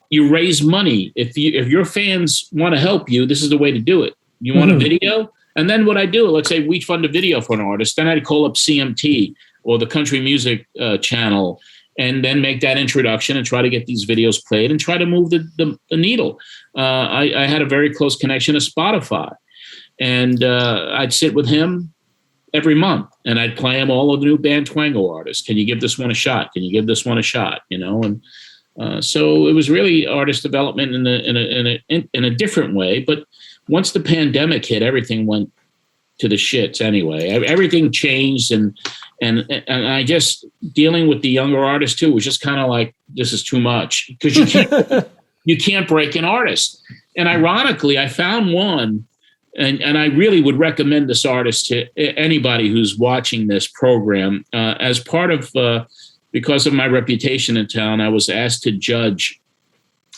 you raise money. If your fans want to help you, this is the way to do it. You want a video? And then what I do, let's say we fund a video for an artist, then I'd call up CMT or the country music channel, and then make that introduction and try to get these videos played and try to move the needle. I had a very close connection to Spotify, and I'd sit with him every month and I'd play him all of the new Bandtwango artists. Can you give this one a shot? Can you give this one a shot? And so it was really artist development in a different way. But once the pandemic hit, everything went to the shits anyway. Everything changed, and I guess dealing with the younger artists too was just kind of like, this is too much, because you can't break an artist. And ironically, I found one, and I really would recommend this artist to anybody who's watching this program. As part of because of my reputation in town, I was asked to judge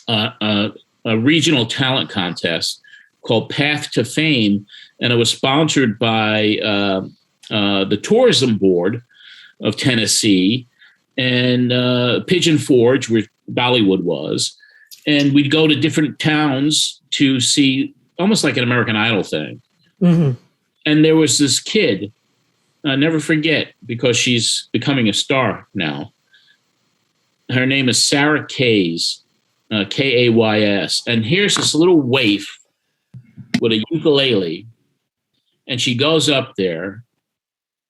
a regional talent contest called Path to Fame, and it was sponsored by the Tourism Board of Tennessee and Pigeon Forge, where Dollywood was. And we'd go to different towns to see, almost like an American Idol thing. Mm-hmm. And there was this kid, I never forget, because she's becoming a star now. Her name is Sarah Kays, Kays. And here's this little waif with a ukulele, and she goes up there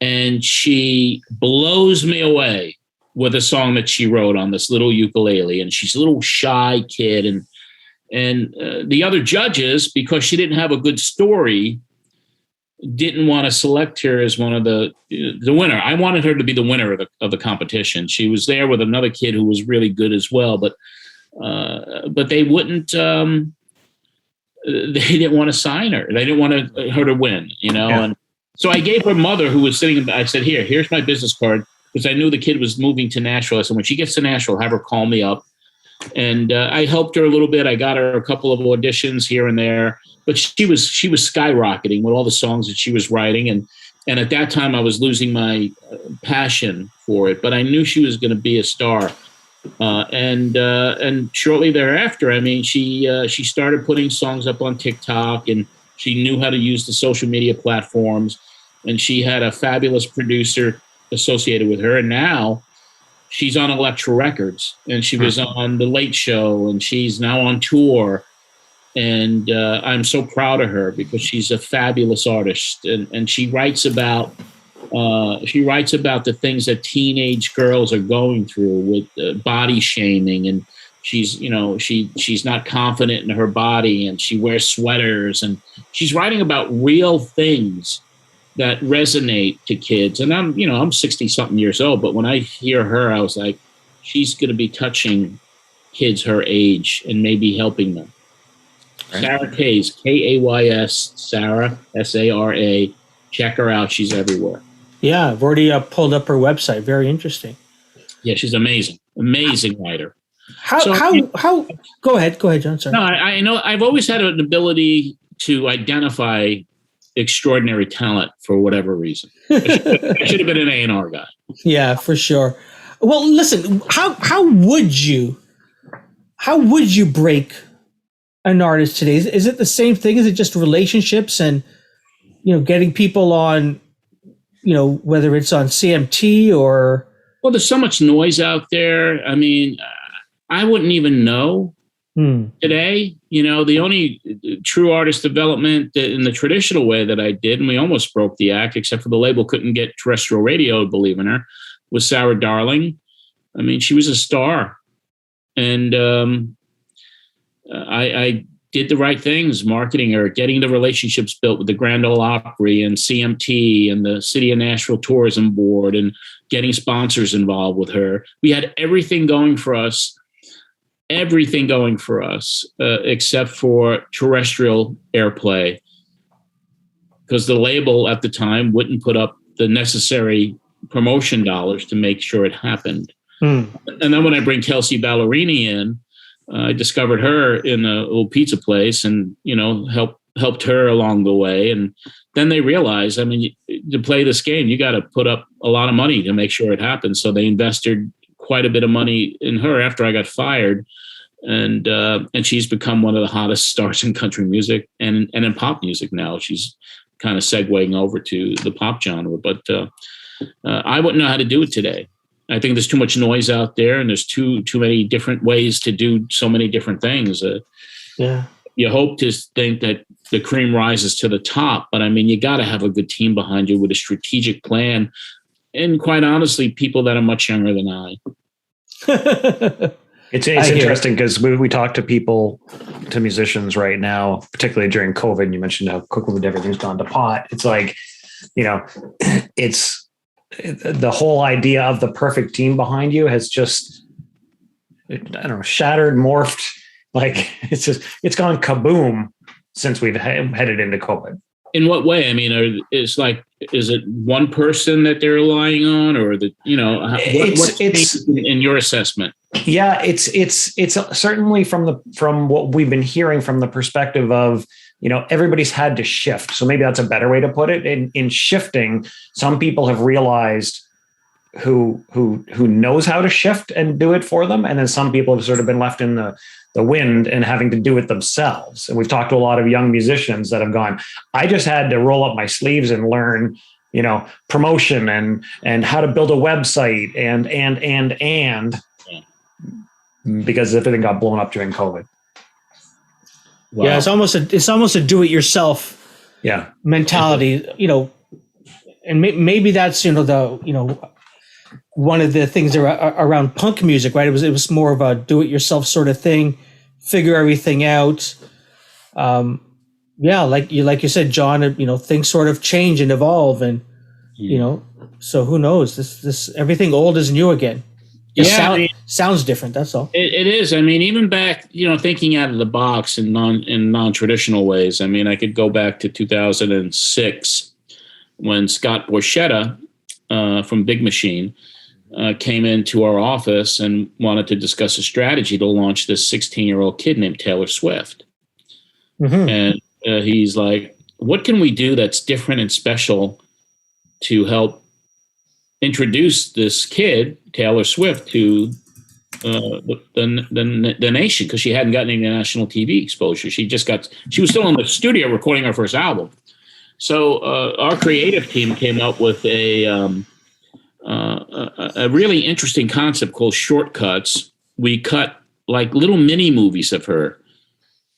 and she blows me away with a song that she wrote on this little ukulele. And she's a little shy kid, and the other judges, because she didn't have a good story, didn't want to select her as one of the winner. I wanted her to be the winner of the competition. She was there with another kid who was really good as well, but they wouldn't. They didn't want to sign her. They didn't want her to win, Yeah. And so I gave her mother, who was sitting. I said, here's my business card. because I knew the kid was moving to Nashville. I said, when she gets to Nashville, have her call me up. And I helped her a little bit. I got her a couple of auditions here and there, but she was skyrocketing with all the songs that she was writing. And at that time I was losing my passion for it, but I knew she was going to be a star. And shortly thereafter, I mean, she started putting songs up on TikTok, and she knew how to use the social media platforms, and she had a fabulous producer associated with her. And now she's on Elektra Records, and she was on The Late Show, and she's now on tour. And I'm so proud of her because she's a fabulous artist, and she writes about the things that teenage girls are going through with body shaming, and she's not confident in her body, and she wears sweaters, and she's writing about real things that resonate to kids. And I'm 60 something years old, but when I hear her, I was like, she's going to be touching kids her age and maybe helping them. Right. Sarah Kays, Kays, Sarah, Sara. Check her out. She's everywhere. Yeah, I've already pulled up her website. Very interesting. Yeah, she's amazing. Amazing writer. How go ahead, John. Sorry. No, I know I've always had an ability to identify extraordinary talent for whatever reason. I should have been an A&R guy. Yeah, for sure. Well, listen, how would you break an artist today? Is it the same thing? Is it just relationships and getting people on, whether it's on CMT or? Well, there's so much noise out there. I mean, I wouldn't even know today. The only true artist development in the traditional way that I did, and we almost broke the act, except for the label couldn't get terrestrial radio, believe in her, was Sarah Darling. I mean, she was a star. And I did the right things, marketing her, getting the relationships built with the Grand Ole Opry and CMT and the City of Nashville Tourism Board, and getting sponsors involved with her. We had everything going for us, except for terrestrial airplay, because the label at the time wouldn't put up the necessary promotion dollars to make sure it happened. And then when I bring Kelsea Ballerini in, I discovered her in a little pizza place, and helped her along the way. And then they realized, I mean, to play this game, you got to put up a lot of money to make sure it happens. So they invested quite a bit of money in her after I got fired, and she's become one of the hottest stars in country music and in pop music now. She's kind of segueing over to the pop genre, but I wouldn't know how to do it today. I think there's too much noise out there, and there's too many different ways to do so many different things. You hope to think that the cream rises to the top, but I mean, you got to have a good team behind you with a strategic plan, and quite honestly, people that are much younger than I. It's interesting because we talk to musicians right now, particularly during COVID. And you mentioned how quickly everything's gone to pot. It's like, it's the whole idea of the perfect team behind you has just, shattered, morphed. Like it's gone kaboom since we've headed into COVID. In what way? I mean, is it one person that they're relying on, or what's in your assessment? Yeah, it's certainly from what we've been hearing from the perspective of, everybody's had to shift. So maybe that's a better way to put it. In shifting, some people have realized who knows how to shift and do it for them. And then some people have sort of been left in the wind and having to do it themselves. And we've talked to a lot of young musicians that have gone, I just had to roll up my sleeves and learn, promotion and how to build a website and because everything got blown up during COVID. Wow. Yeah, it's almost a do-it-yourself mentality, and maybe that's one of the things around punk music, right? It was more of a do-it-yourself sort of thing, figure everything out. Like you said, John, things sort of change and evolve, and so who knows? This everything old is new again. Sounds different. That's all. It is. I mean, even back, thinking out of the box in non-traditional ways. I mean, I could go back to 2006 when Scott Borchetta from Big Machine came into our office and wanted to discuss a strategy to launch this 16-year-old kid named Taylor Swift. Mm-hmm. And he's like, what can we do that's different and special to help introduce this kid, Taylor Swift, to the nation? Because she hadn't gotten any national TV exposure. She was still in the studio recording her first album. So our creative team came up with a really interesting concept called shortcuts. We cut like little mini movies of her,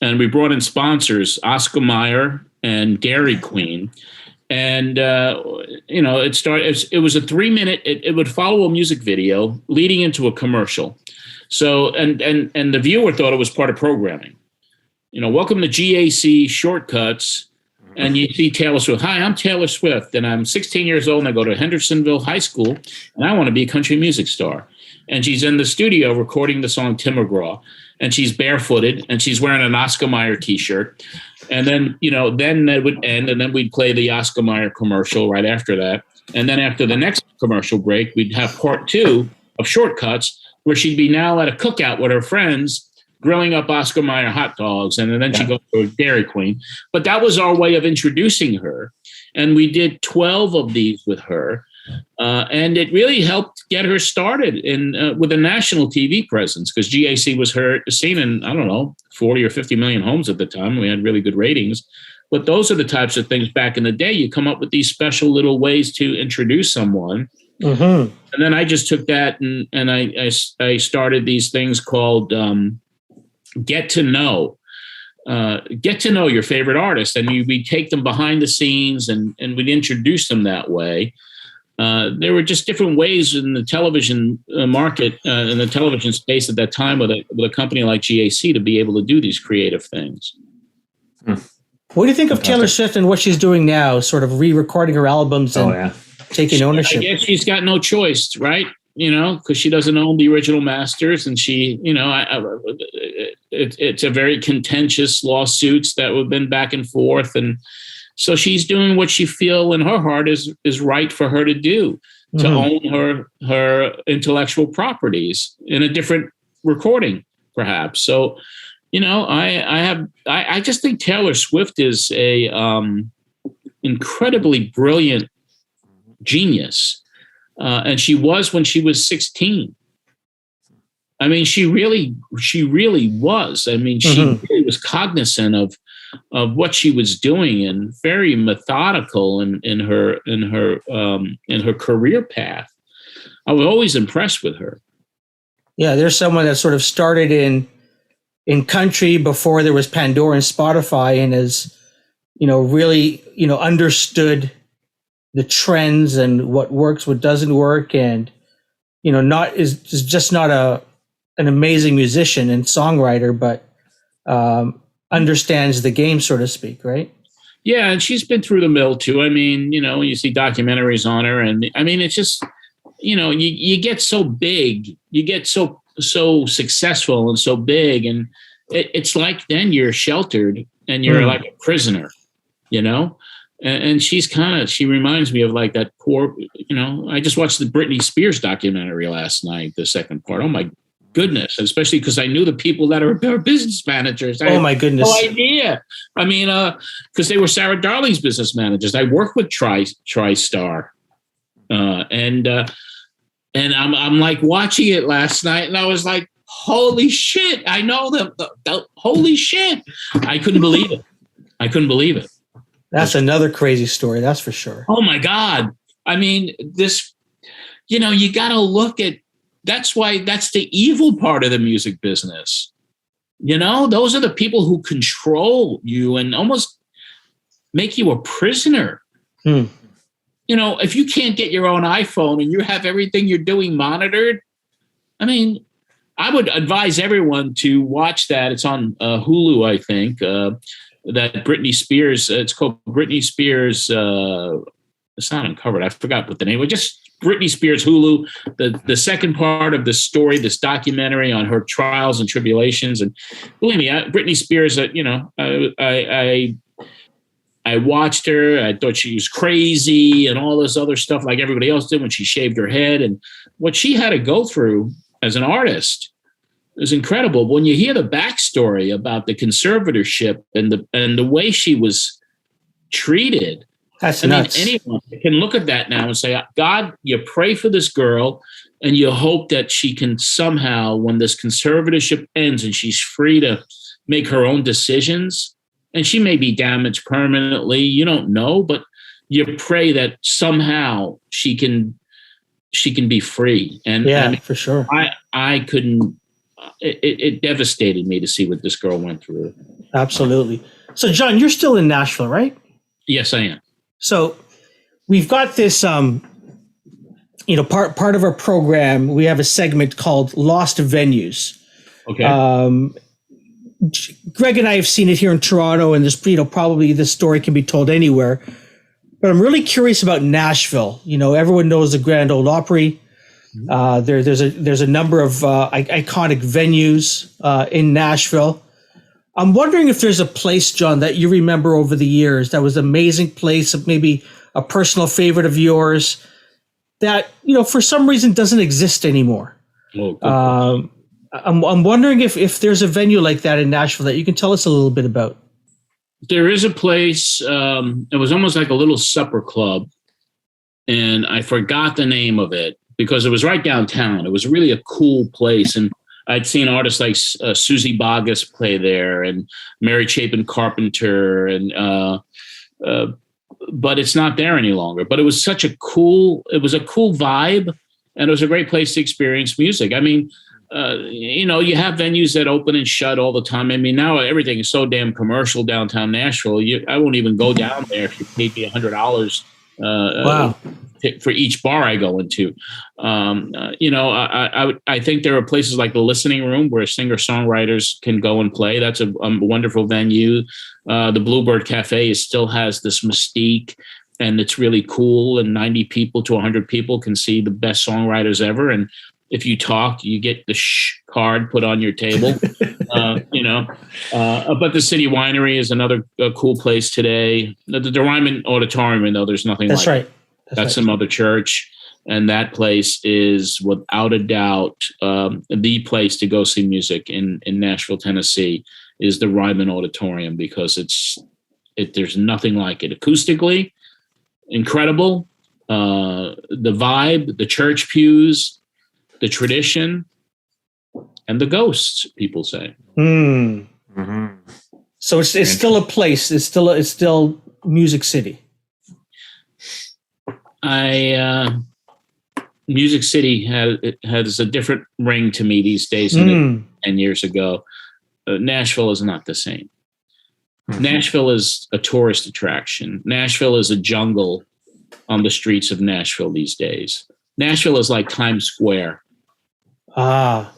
and we brought in sponsors, Oscar Mayer and Dairy Queen. And, it was a 3-minute, it would follow a music video leading into a commercial. So, and the viewer thought it was part of programming. Welcome to GAC Shortcuts. And you see Taylor Swift. Hi, I'm Taylor Swift, and I'm 16 years old, and I go to Hendersonville High School, and I want to be a country music star. And she's in the studio recording the song Tim McGraw, and she's barefooted, and she's wearing an Oscar Mayer T-shirt. And then, then that would end, and then we'd play the Oscar Mayer commercial right after that. And then after the next commercial break, we'd have part 2 of Shortcuts, where she'd be now at a cookout with her friends, grilling up Oscar Mayer hot dogs, and then she'd go to a Dairy Queen. But that was our way of introducing her. And we did 12 of these with her. And it really helped get her started with a national TV presence, because GAC was seen in, 40 or 50 million homes at the time. We had really good ratings. But those are the types of things back in the day. You come up with these special little ways to introduce someone. Mm-hmm. And then I just took that and I started these things called Get to Know. Get to know your favorite artist. And we take them behind the scenes and we'd introduce them that way. There were just different ways in the television market, in the television space at that time with a company like GAC to be able to do these creative things. What do you think of Taylor Swift and what she's doing now, sort of re-recording her albums and taking ownership? I guess she's got no choice, right? Because she doesn't own the original masters, and she, it's a very contentious lawsuits that have been back and forth, and so she's doing what she feel in her heart is right for her to do, to own her intellectual properties in a different recording, perhaps. So, I just think Taylor Swift is a incredibly brilliant genius. And she was when she was 16. I mean, she really was. I mean, she really was cognizant of what she was doing and very methodical in her career path. I was always impressed with her. Yeah, there's someone that sort of started in country before there was Pandora and Spotify, and has, really, understood the trends and what works, what doesn't work, and is just not an amazing musician and songwriter, but understands the game, so to speak, right? Yeah, and she's been through the mill too. I mean, you see documentaries on her, and I mean, it's just you get so big, you get so successful and so big, and it's like then you're sheltered and you're like a prisoner, And she reminds me of like that poor, I just watched the Britney Spears documentary last night, the second part. Oh my goodness. Especially because I knew the people that are her business managers. My goodness. No idea. I mean, because they were Sarah Darling's business managers. I worked with TriStar. And I'm like watching it last night, and I was like, holy shit, I know them. Holy shit. I couldn't believe it. That's another crazy story, that's for sure. Oh my God. I mean, this, you got to look at, that's the evil part of the music business. Those are the people who control you and almost make you a prisoner. If you can't get your own iPhone and you have everything you're doing monitored, I mean, I would advise everyone to watch that. It's on Hulu, I think. That Britney Spears, it's called Britney Spears, it's not Uncovered, I forgot what the name was, just Britney Spears Hulu, the second part of the story, this documentary on her trials and tribulations. And believe me, Britney Spears, I watched her, I thought she was crazy and all this other stuff like everybody else did when she shaved her head. what she had to go through as an artist is incredible. When you hear the backstory about the conservatorship and the way she was treated, That's I nuts. mean, anyone can look at that now and say, God, you pray for this girl and you hope that she can somehow, when this conservatorship ends and she's free to make her own decisions, and she may be damaged permanently, you don't know, but you pray that somehow she can be free. And yeah, I mean, for sure. I couldn't, it devastated me to see what this girl went through. Absolutely. So John, you're still in Nashville, right? Yes, I am. So we've got this, part of our program. We have a segment called Lost Venues. Okay. Greg and I have seen it here in Toronto, and this, probably this story can be told anywhere. But I'm really curious about Nashville. Everyone knows the Grand Ole Opry. There's a number of iconic venues in Nashville. I'm wondering if there's a place, John, that you remember over the years that was an amazing place, maybe a personal favorite of yours that, for some reason doesn't exist anymore. I'm wondering if there's a venue like that in Nashville that you can tell us a little bit about. There is a place, it was almost like a little supper club, and I forgot the name of it because it was right downtown. It was really a cool place, and I'd seen artists like Susie Boggess play there and Mary Chapin Carpenter, and but it's not there any longer. But it was a cool vibe, and it was a great place to experience music. I mean, you have venues that open and shut all the time. I mean, now everything is so damn commercial downtown Nashville. I won't even go down there if you paid me $100 Wow. For each bar I go into. I think there are places like the Listening Room where singer-songwriters can go and play. That's a wonderful venue. The Bluebird Cafe still has this mystique, and it's really cool. And 90 people to 100 people can see the best songwriters ever. And if you talk, you get the card put on your table. But the City Winery is another cool place today. The Ryman Auditorium, though, there's nothing That's like right. That's some other church. And that place is, without a doubt, the place to go see music in Nashville, Tennessee, is the Ryman Auditorium, because there's nothing like it. Acoustically, incredible. The vibe, the church pews, the tradition, and the ghosts, people say. Mm-hmm. So it's still a place. It's still Music City. Music City has a different ring to me these days than it did 10 years ago. Nashville is not the same. Mm-hmm. Nashville is a tourist attraction. Nashville is a jungle on the streets of Nashville these days. Nashville is like Times Square. And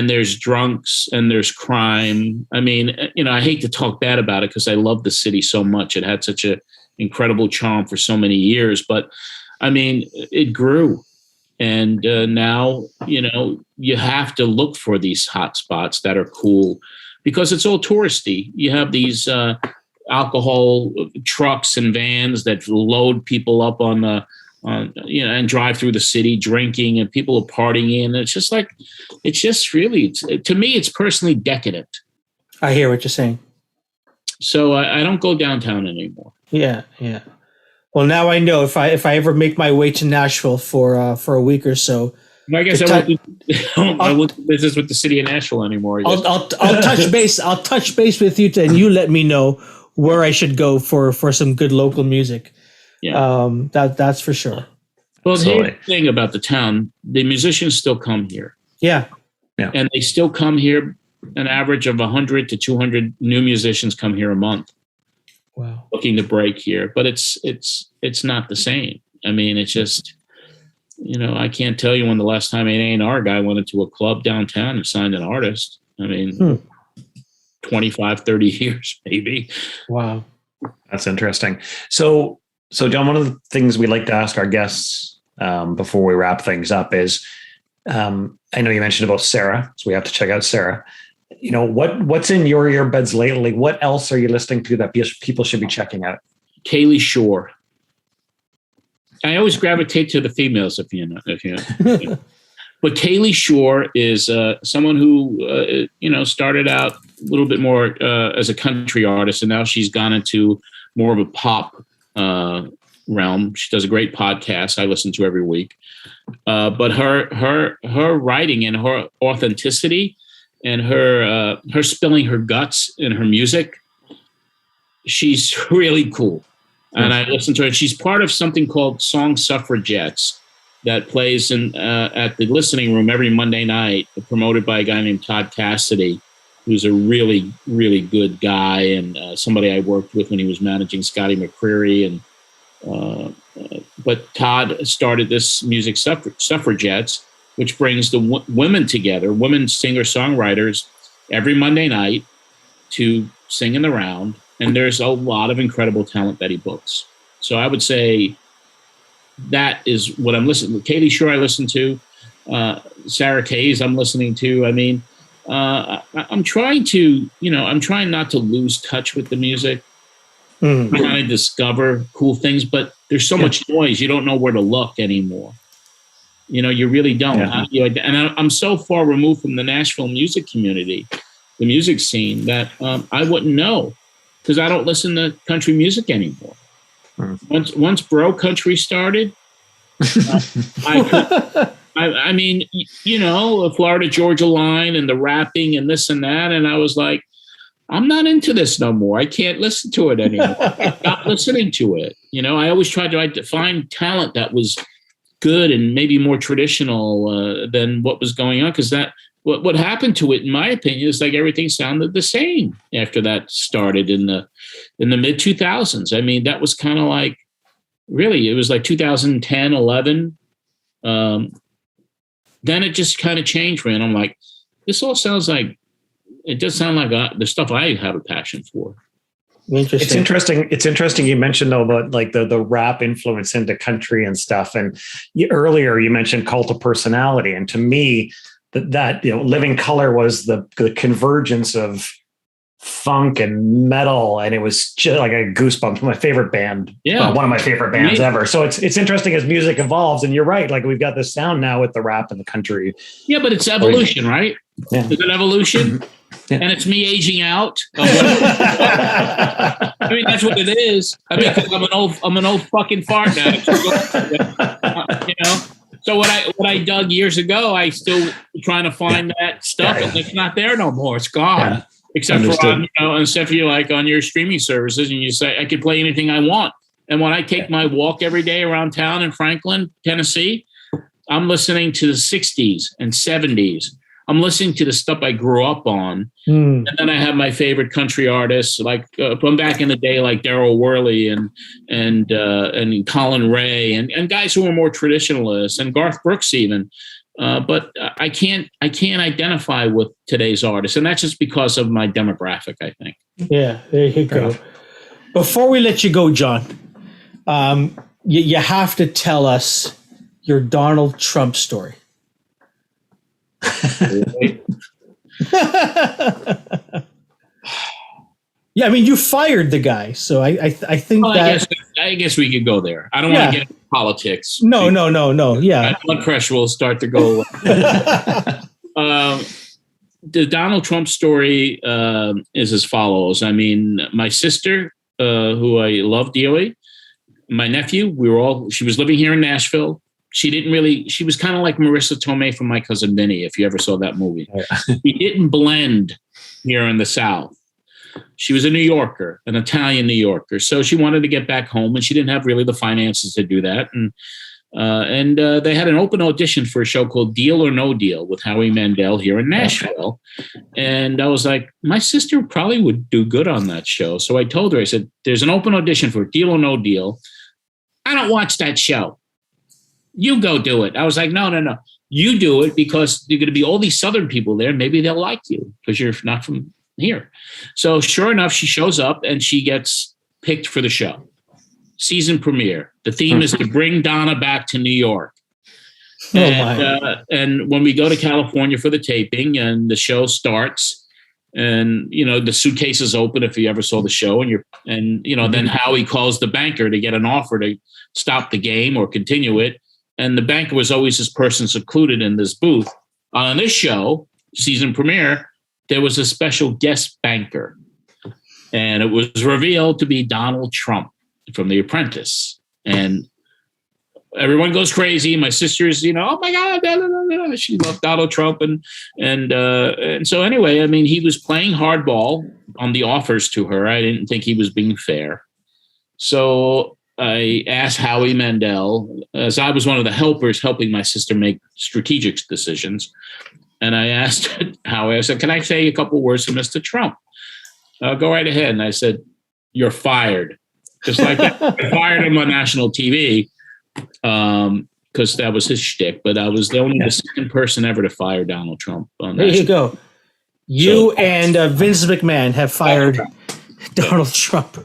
there's drunks and there's crime. I mean, I hate to talk bad about it because I love the city so much. It had such an incredible charm for so many years, but I mean, it grew. And now, you have to look for these hot spots that are cool because it's all touristy. You have these alcohol trucks and vans that load people up and drive through the city drinking, and people are partying. And it's to me, it's personally decadent. I hear what you're saying. So I don't go downtown anymore. Yeah. Well, now I know if I ever make my way to Nashville for a week or so. I guess I won't do business with the city of Nashville anymore. I'll touch base. I'll touch base with you, and you let me know where I should go for some good local music. Yeah, that's for sure. Well, the thing about the town, the musicians still come here. Yeah, and they still come here. An average of 100 to 200 new musicians come here a month. Wow, looking to break here, but it's not the same. I mean, it's just, I can't tell you when the last time an A&R guy went into a club downtown and signed an artist. I mean, 25, 30 years, maybe. Wow. That's interesting. So John, one of the things we like to ask our guests before we wrap things up is, I know you mentioned about Sarah, so we have to check out Sarah. What's in your earbuds lately? What else are you listening to that people should be checking out? Kaylee Shore. I always gravitate to the females, if you know. But Kaylee Shore is someone who, started out a little bit more as a country artist, and now she's gone into more of a pop realm. She does a great podcast I listen to every week. But her writing and her authenticity and her spilling her guts in her music, she's really cool. And I listen to her. She's part of something called Song Suffragettes that plays at the listening room every Monday night, promoted by a guy named Todd Cassidy, who's a really, really good guy and somebody I worked with when he was managing Scotty McCreery. But Todd started this music suffragettes, which brings the women together, women singer-songwriters, every Monday night to sing in the round. And there's a lot of incredible talent that he books. So I would say that is what I'm listening to. Kaylee Shore I listen to. Sarah Kays I'm listening to. I mean, I'm trying not to lose touch with the music. I'm trying to discover cool things, but there's so much noise. You don't know where to look anymore. You really don't. Yeah. And I'm so far removed from the Nashville music community, the music scene, that I wouldn't know, because I don't listen to country music anymore. Once bro country started, I mean, a Florida Georgia line and the rapping and this and that, and I was like, I'm not into this no more. I can't listen to it anymore. I'm not listening to it. I always tried to find talent that was good and maybe more traditional than what was going on, because what happened to it, in my opinion, is like everything sounded the same after that started in the mid 2000s. I mean, that was kind of like, really, it was like 2010, 11. Then it just kind of changed, man. I'm like, this all sounds like, it does sound like the stuff I have a passion for. Interesting. It's interesting you mentioned, though, about like the rap influence into country and stuff. And earlier you mentioned Cult of Personality. And to me, that Living Color was the convergence of funk and metal, and it was just like a goosebumps. My favorite band, one of my favorite bands ever. So it's interesting as music evolves, and you're right. Like, we've got this sound now with the rap and the country. Yeah, but it's evolution, right? Yeah. Is it evolution? Yeah. And it's me aging out. I mean, that's what it is. I mean, 'cause I'm an old fucking fart now. So what I dug years ago, I still trying to find that stuff, and it's not there no more. It's gone. Yeah. Except for you like on your streaming services, and you say I could play anything I want. And when I take my walk every day around town in Franklin, Tennessee, I'm listening to the 60s and 70s. I'm listening to the stuff I grew up on. And then I have my favorite country artists, like from back in the day, like Darryl Worley and Colin Ray and guys who were more traditionalists, and Garth Brooks even. But I can't identify with today's artists, and that's just because of my demographic, I think. Yeah, there you go. Before we let you go, John, you have to tell us your Donald Trump story. Yeah, I mean, you fired the guy, so I think I guess we could go there. I don't want to get into politics. No. Yeah, my blood pressure will start to go. The Donald Trump story is as follows. I mean, my sister, who I love dearly, my nephew, she was living here in Nashville. She was kind of like Marissa Tomei from My Cousin Vinny, if you ever saw that movie. She didn't blend here in the South. She was a New Yorker, an Italian New Yorker. So she wanted to get back home, and she didn't have really the finances to do that. And they had an open audition for a show called Deal or No Deal with Howie Mandel here in Nashville. And I was like, my sister probably would do good on that show. So I told her, I said, there's an open audition for Deal or No Deal. I don't watch that show. You go do it. I was like, no. You do it, because you're going to be all these Southern people there. Maybe they'll like you because you're not from here. So sure enough, she shows up and she gets picked for the show. Season premiere. The theme is to bring Donna back to New York. And when we go to California for the taping, and the show starts, and the suitcase is open, if you ever saw the show, and then Howie calls the banker to get an offer to stop the game or continue it. And the banker was always this person secluded in this booth. On this show, season premiere, there was a special guest banker. And it was revealed to be Donald Trump from The Apprentice. And everyone goes crazy. My sister's, oh my God, blah, blah, blah. She loved Donald Trump. And so anyway, I mean, he was playing hardball on the offers to her. I didn't think he was being fair. So I asked Howie Mandel, as I was one of the helpers helping my sister make strategic decisions. And I asked Howie, I said, can I say a couple words to Mr. Trump? Go right ahead. And I said, you're fired. Just like that. I fired him on national TV because that was his shtick. But I was the second person ever to fire Donald Trump. On there you go. You and Vince McMahon have fired Donald Trump.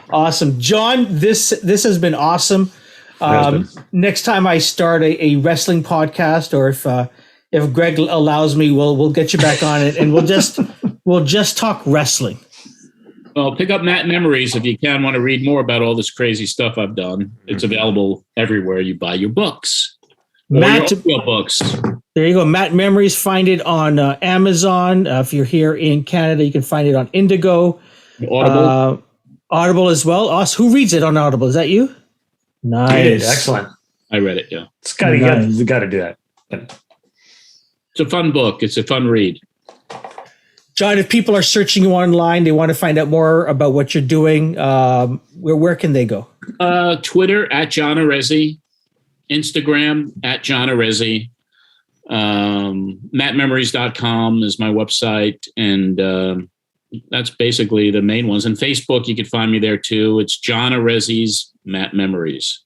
Awesome. John, this has been awesome. Next time I start a wrestling podcast, or if Greg allows me, we'll get you back on it, and we'll just talk wrestling. Well, pick up Matt Memories if you want to read more about all this crazy stuff I've done. It's available everywhere you buy your books. Matt, your books. There you go. Matt Memories. Find it on Amazon. If you're here in Canada, you can find it on Indigo. Audible. Audible as well. Who reads it on Audible? Is that you? Nice. Excellent. I read it, yeah. You got to do that. It's a fun book. It's a fun read. John, if people are searching you online, they want to find out more about what you're doing, where can they go? Twitter at John Arezzi, Instagram at John Arezzi, mattmemories.com is my website, and that's basically the main ones. And Facebook, you can find me there too. It's John Arezzi's Matt Memories.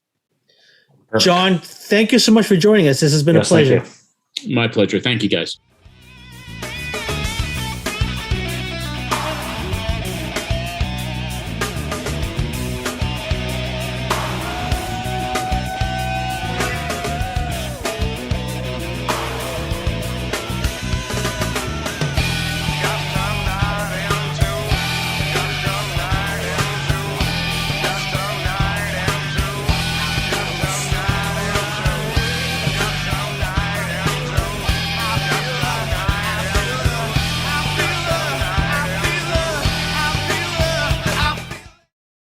Perfect. John, thank you so much for joining us. This has been a pleasure. My pleasure. Thank you, guys.